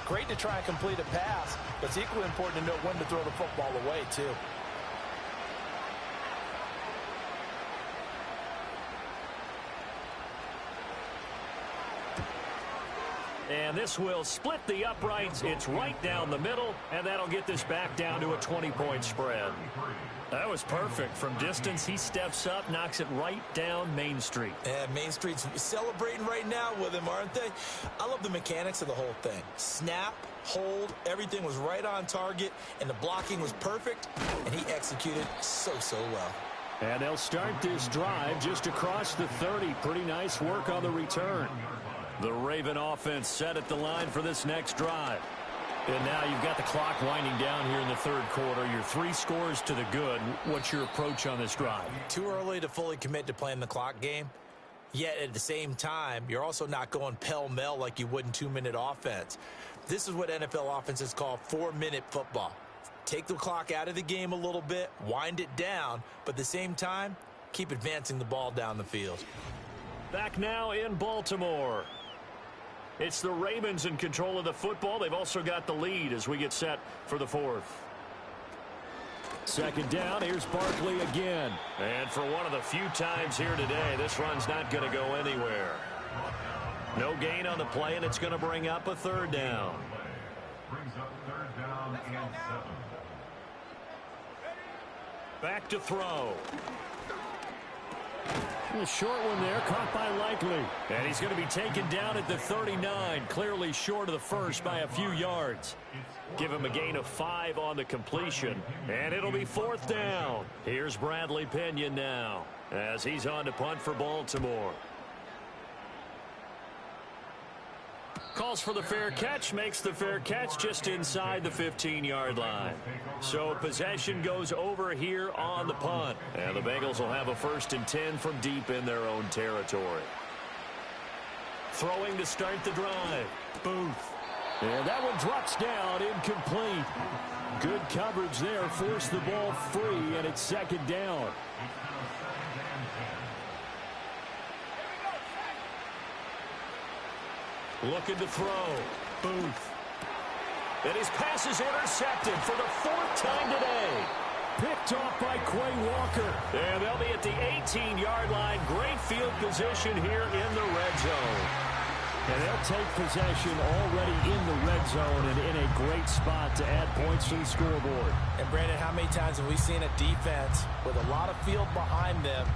great to try and complete a pass, but it's equally important to know when to throw the football away, too. And this will split the uprights. It's right down the middle, and that'll get this back down to a 20-point spread. That was perfect. From distance, he steps up, knocks it right down Main Street. And Main Street's celebrating right now with him, aren't they? I love the mechanics of the whole thing. Snap, hold, everything was right on target, and the blocking was perfect, and he executed so well. And they'll start this drive just across the 30. Pretty nice work on the return. The Raven offense set at the line for this next drive. And now you've got the clock winding down here in the third quarter. You're 3 scores to the good. What's your approach on this drive? Too early to fully commit to playing the clock game. Yet at the same time, you're also not going pell-mell like you would in 2-minute offense. This is what NFL offenses call 4-minute football. Take the clock out of the game a little bit, wind it down, but at the same time, keep advancing the ball down the field. Back now in Baltimore. It's the Ravens in control of the football. They've also got the lead as we get set for the fourth. Second down, here's Barkley again. And for one of the few times here today, this run's not going to go anywhere. No gain on the play, and it's going to bring up a third down. Brings up third down and 7. Back to throw. A short one there, caught by Likely. And he's going to be taken down at the 39, clearly short of the first by a few yards. Give him a gain of 5 on the completion, and it'll be fourth down. Here's Bradley Pinion now as he's on to punt for Baltimore. Calls for the fair catch, makes the fair catch just inside the 15-yard line. So possession goes over here on the punt. And the Bengals will have a 1st and 10 from deep in their own territory. Throwing to start the drive. Booth. And that one drops down, incomplete. Good coverage there, forced the ball free, and it's second down. Looking to throw. Booth. And his pass is intercepted for the 4th time today. Picked off by Quay Walker. And they'll be at the 18-yard line. Great field position here in the red zone. And they'll take possession already in the red zone and in a great spot to add points to the scoreboard. And Brandon, how many times have we seen a defense with a lot of field behind them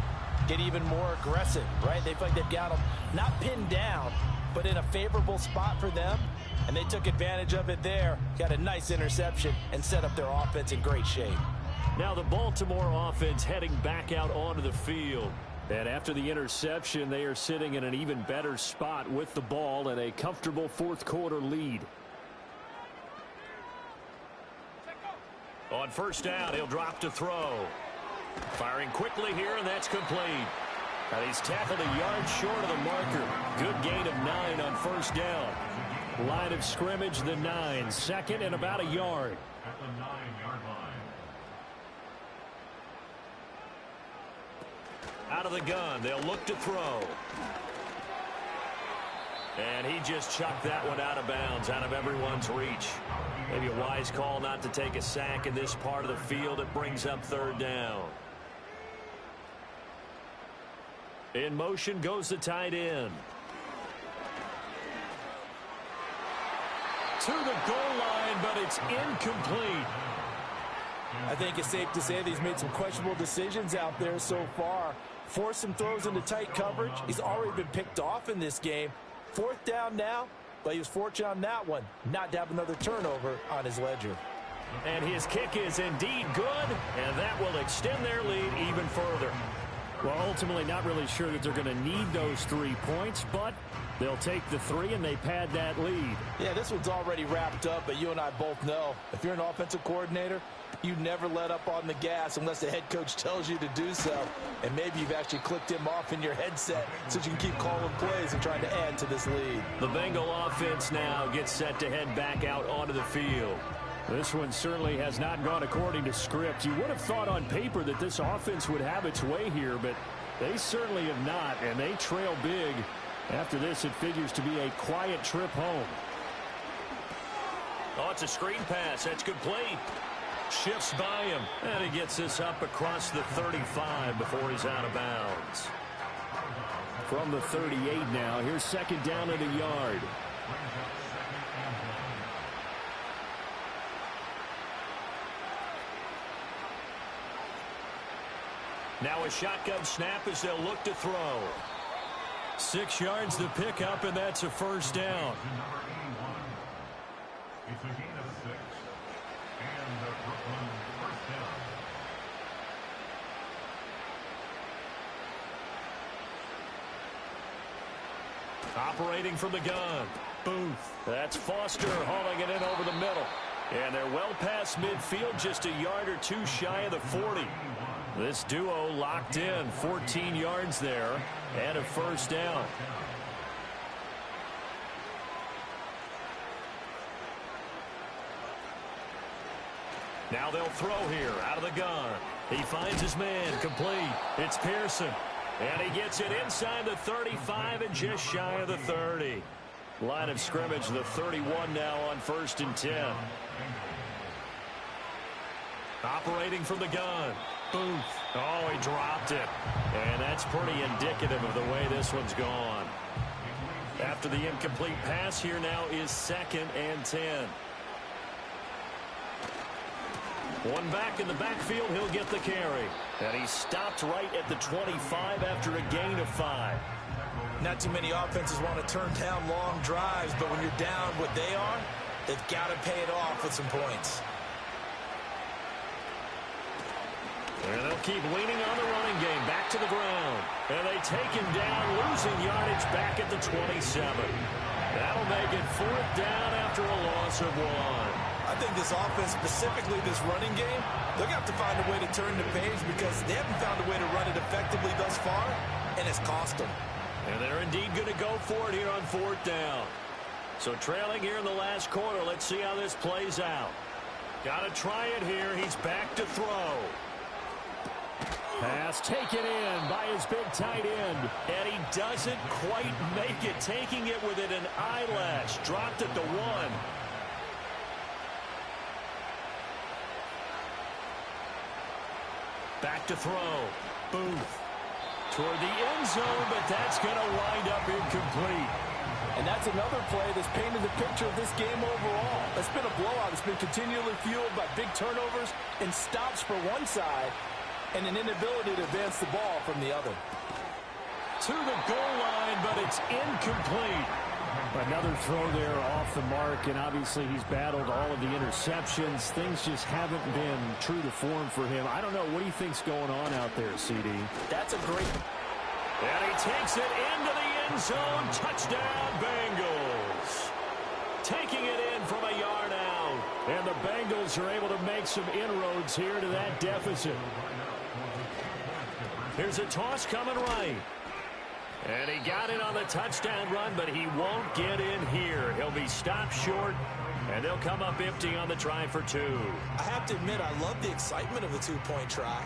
get even more aggressive, right? They feel like they've got them not pinned down, but in a favorable spot for them, and they took advantage of it there, got a nice interception, and set up their offense in great shape. Now the Baltimore offense heading back out onto the field. And after the interception, they are sitting in an even better spot with the ball and a comfortable fourth quarter lead. On first down, he'll drop to throw. Firing quickly here, and that's complete. And he's tackled a yard short of the marker. Good gain of 9 on first down. Line of scrimmage, the 9. Second and about a yard. At the 9-yard line. Out of the gun, they'll look to throw. And he just chucked that one out of bounds, out of everyone's reach. Maybe a wise call not to take a sack in this part of the field. It brings up third down. In motion goes the tight end. To the goal line, but it's incomplete. I think it's safe to say that he's made some questionable decisions out there so far. Forced some throws into tight coverage. He's already been picked off in this game. Fourth down now, but he was fortunate on that one not to have another turnover on his ledger. And his kick is indeed good, and that will extend their lead even further. Well, ultimately not really sure that they're going to need those 3 points, but they'll take the 3 and they pad that lead. Yeah, this one's already wrapped up, but you and I both know if you're an offensive coordinator, you never let up on the gas unless the head coach tells you to do so. And maybe you've actually clicked him off in your headset so you can keep calling plays and trying to add to this lead. The Bengal offense now gets set to head back out onto the field. This one certainly has not gone according to script. You would have thought on paper that this offense would have its way here, but they certainly have not, and they trail big. After this, it figures to be a quiet trip home. Oh, it's a screen pass. That's complete. Shifts by him, and he gets this up across the 35 before he's out of bounds. From the 38 now, here's second down at a yard. Brings up second and 1. Now a shotgun snap as they'll look to throw. 6 yards to pick up, and that's a first down. To number 81. It's a gain of 6. And the Brooklyn first down. Operating from the gun. Booth. That's Foster hauling it in over the middle. And they're well past midfield, just a yard or two shy of the 40. This duo locked in, 14 yards there, and a first down. Now they'll throw here out of the gun. He finds his man, complete. It's Pearson. And he gets it inside the 35 and just shy of the 30. Line of scrimmage, the 31 now on 1st and 10. Operating from the gun. Booth. Oh, he dropped it. And that's pretty indicative of the way this one's gone. After the incomplete pass, here now is 2nd and 10. One back in the backfield, he'll get the carry. And he stopped right at the 25 after a gain of 5. Not too many offenses want to turn down long drives, but when you're down what they are, they've got to pay it off with some points. And they'll keep leaning on the running game. Back to the ground. And they take him down, losing yardage back at the 27. That'll make it 4th down after a loss of 1. I think this offense, specifically this running game, they're going to have to find a way to turn the page because they haven't found a way to run it effectively thus far, and it's cost them. And they're indeed going to go for it here on 4th down. So trailing here in the last quarter, let's see how this plays out. Got to try it here. He's back to throw. Pass taken in by his big tight end. And he doesn't quite make it, taking it within an eyelash. Dropped at the 1. Back to throw. Booth. Toward the end zone, but that's going to wind up incomplete. And that's another play that's painted the picture of this game overall. It's been a blowout. It's been continually fueled by big turnovers and stops for one side and an inability to advance the ball from the other. To the goal line, but it's incomplete. Another throw there off the mark, and obviously he's battled all of the interceptions. Things just haven't been true to form for him. I don't know. What do you think's going on out there, CD? That's a great... And he takes it into the end zone. Touchdown, Bengals. Taking it in from a yard out. And the Bengals are able to make some inroads here to that deficit. Here's a toss coming right. And he got it on the touchdown run, but he won't get in here. He'll be stopped short, and they'll come up empty on the try for 2. I have to admit, I love the excitement of the two-point try.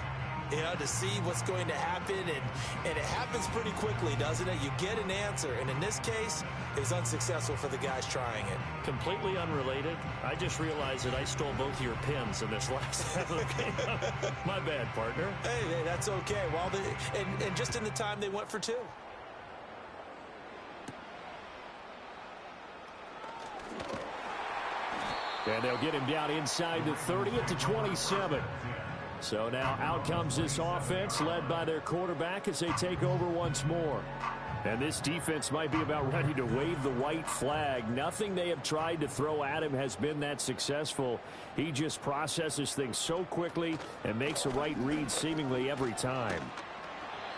You know, to see what's going to happen, and it happens pretty quickly, doesn't it? You get an answer, and in this case, it was unsuccessful for the guys trying it. Completely unrelated. I just realized that I stole both of your pins in this last game. My bad, partner. Hey, that's okay. Well, and just in the time they went for 2. And they'll get him down inside the 30 at the 27. So now out comes this offense led by their quarterback as they take over once more. And this defense might be about ready to wave the white flag. Nothing they have tried to throw at him has been that successful. He just processes things so quickly and makes a right read seemingly every time.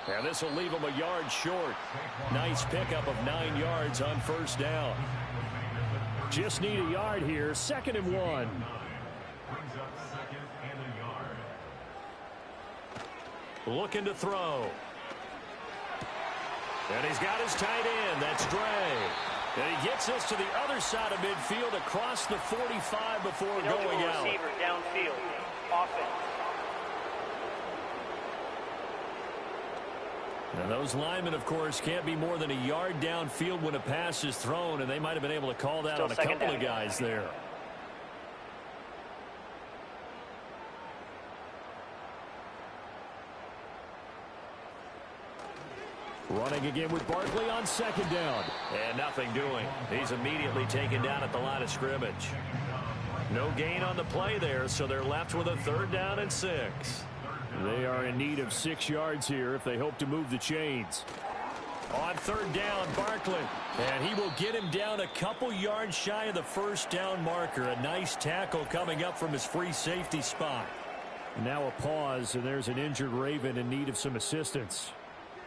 And this will leave him a yard short. Nice pickup of 9 yards on 1st down. Just need a yard here. 2nd and 1. Brings up 2nd and a yard. Looking to throw. And he's got his tight end. That's Dre. And he gets this to the other side of midfield across the 45 before going out. Receiver downfield. Offense. And those linemen, of course, can't be more than a yard downfield when a pass is thrown, and they might have been able to call that on a couple of guys there. Running again with Barkley on second down. And nothing doing. He's immediately taken down at the line of scrimmage. No gain on the play there, so they're left with a 3rd down and 6. They are in need of 6 yards here if they hope to move the chains. On 3rd down, Barkley. And he will get him down a couple yards shy of the 1st down marker. A nice tackle coming up from his free safety spot. Now a pause, and there's an injured Raven in need of some assistance.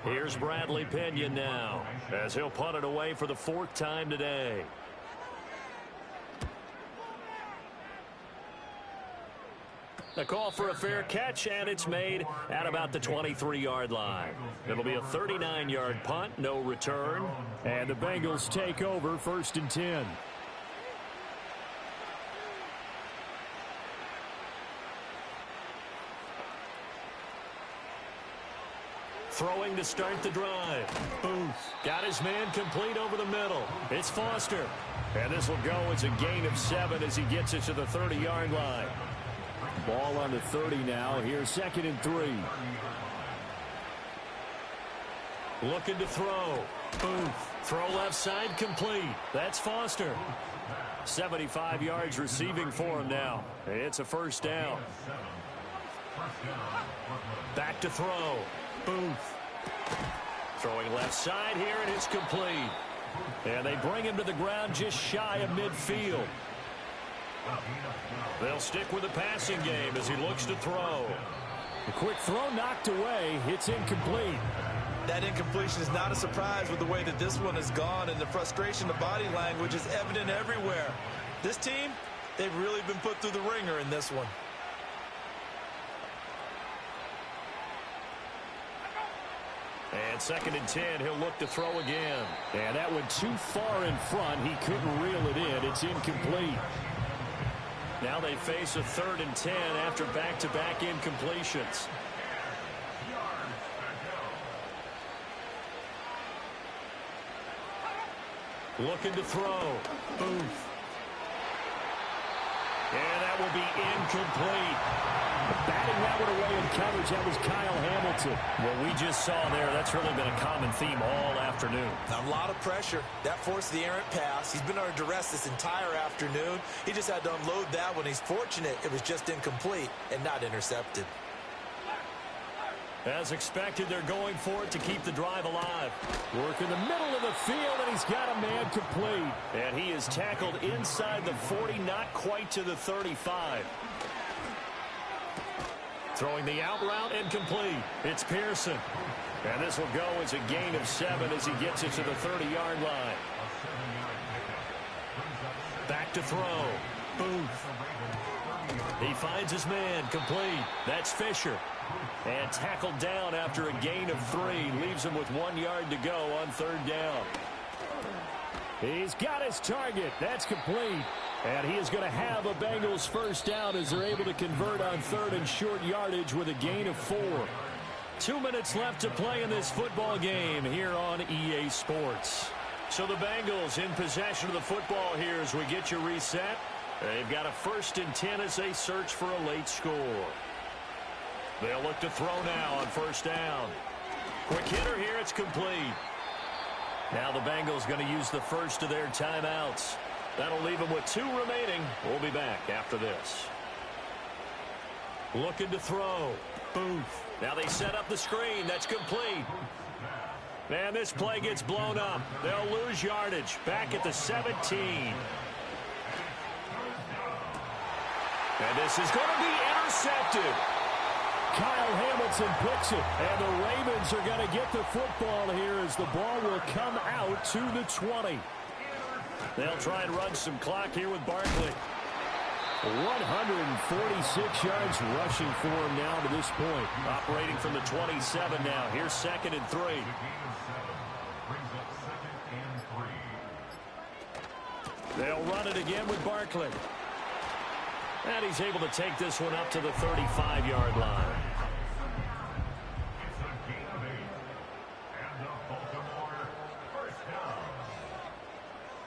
Here's Bradley Pinion now, as he'll punt it away for the 4th time today. The call for a fair catch, and it's made at about the 23-yard line. It'll be a 39-yard punt, no return. And the Bengals take over 1st and 10. Throwing to start the drive. Booth got his man complete over the middle. It's Foster. And this will go as a gain of 7 as he gets it to the 30-yard line. Ball on the 30 now. Here's 2nd and 3. Looking to throw. Booth. Throw left side complete. That's Foster. 75 yards receiving for him now. It's a 1st down. Back to throw. Booth. Throwing left side here, and it's complete. And they bring him to the ground just shy of midfield. They'll stick with the passing game as he looks to throw. A quick throw knocked away. It's incomplete. That incompletion is not a surprise with the way that this one has gone, and the frustration of body language is evident everywhere. This team, they've really been put through the ringer in this one. And 2nd and 10, he'll look to throw again. And that went too far in front. He couldn't reel it in. It's incomplete. Now they face a 3rd and 10 after back-to-back incompletions. Looking to throw. Booth. And that will be incomplete. Batting that one away in coverage, that was Kyle Hamilton. What we just saw there, that's really been a common theme all afternoon. A lot of pressure. That forced the errant pass. He's been under duress this entire afternoon. He just had to unload that one. He's fortunate it was just incomplete and not intercepted. As expected, they're going for it to keep the drive alive. Work in the middle of the field, and he's got a man complete. And he is tackled inside the 40, not quite to the 35. Throwing the out route and complete. It's Pearson. And this will go as a gain of 7 as he gets it to the 30-yard line. Back to throw. Booth. He finds his man complete. That's Fisher. And tackled down after a gain of 3. Leaves him with 1 yard to go on 3rd down. He's got his target. That's complete. And he is going to have a Bengals 1st down as they're able to convert on 3rd and short yardage with a gain of 4. 2 minutes left to play in this football game here on EA Sports. So the Bengals in possession of the football here as we get you reset. They've got a 1st and 10 as they search for a late score. They'll look to throw now on 1st down. Quick hitter here, it's complete. Now the Bengals going to use the first of their timeouts. That'll leave them with 2 remaining. We'll be back after this. Looking to throw. Booth. Now they set up the screen. That's complete. And this play gets blown up. They'll lose yardage. Back at the 17. And this is going to be intercepted. Kyle Hamilton picks it, and the Ravens are going to get the football here as the ball will come out to the 20. They'll try and run some clock here with Barkley. 146 yards rushing for him now to this point. Operating from the 27 now. Here's 2nd and 3. They'll run it again with Barkley. And he's able to take this one up to the 35-yard line. It's a gain of 8. And the Baltimore 1st down.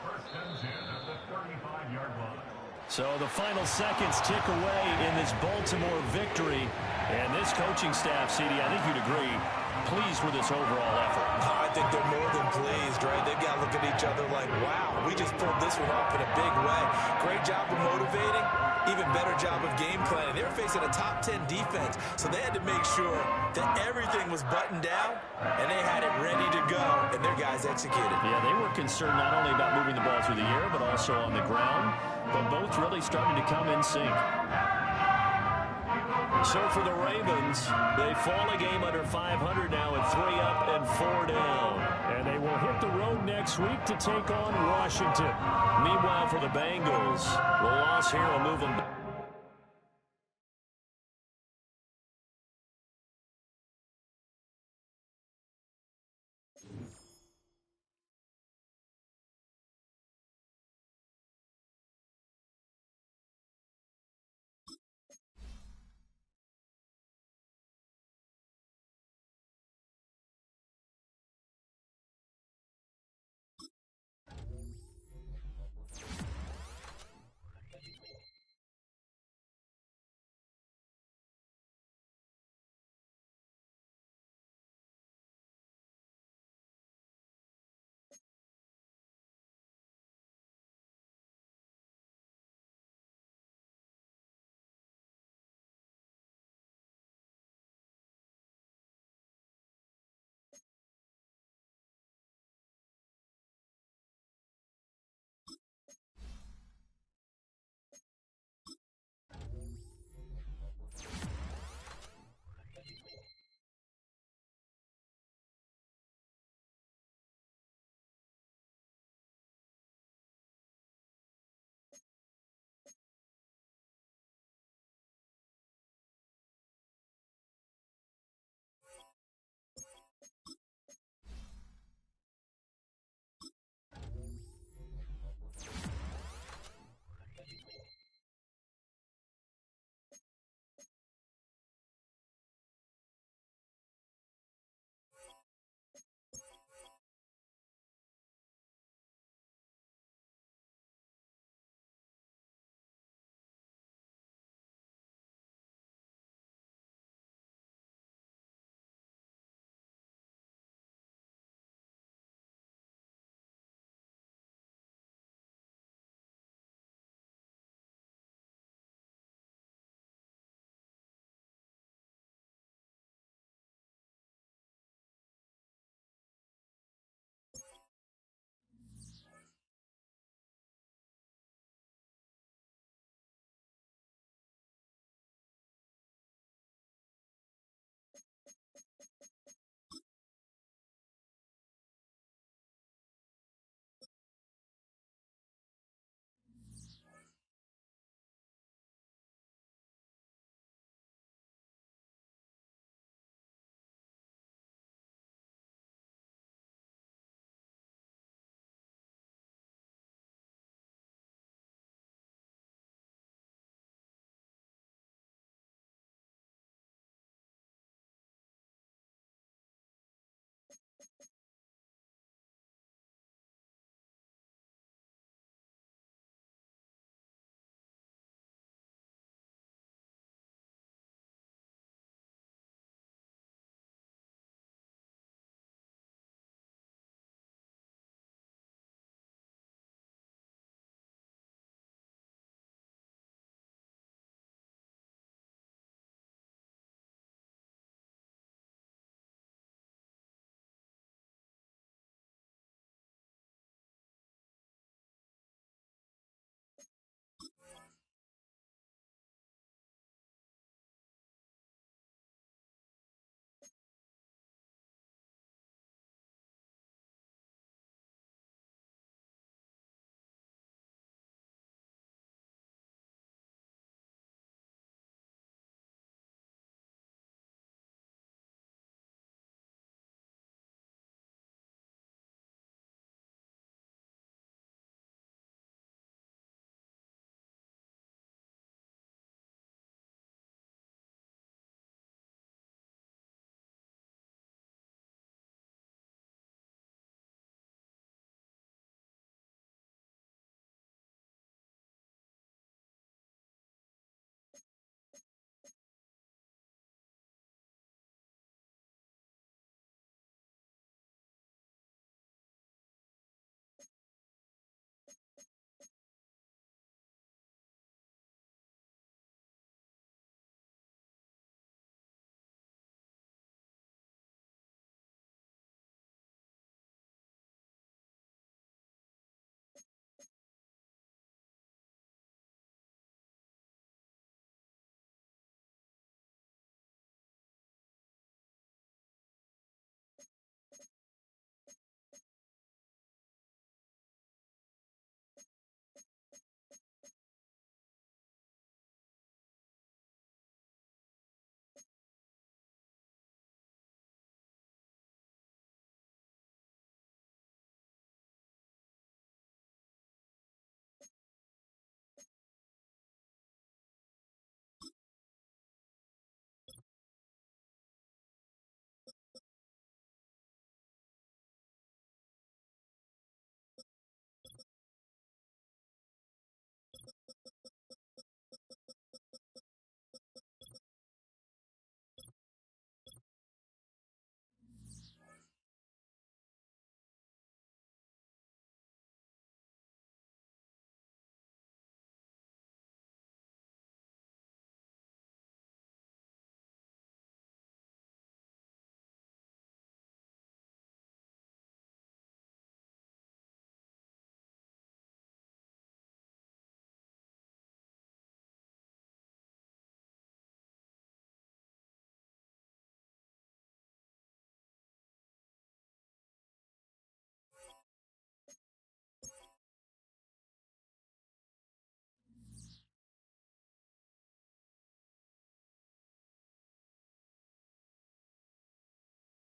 1st and 10 at the 35-yard line. So the final seconds tick away in this Baltimore victory. And this coaching staff, CD, I think you'd agree, pleased with this overall effort. I think they're more than pleased, right? They've got to look at each other like, wow, we just pulled this one off in a big way. Great job of motivating, even better job of game planning. They were facing a top 10 defense, so they had to make sure that everything was buttoned down, and they had it ready to go, and their guys executed. Yeah, they were concerned not only about moving the ball through the air, but also on the ground, but both really starting to come in sync. So for the Ravens, they fall a game under 500 now at 3 up and 4 down. And they will hit the road next week to take on Washington. Meanwhile, for the Bengals, the loss here will move them back.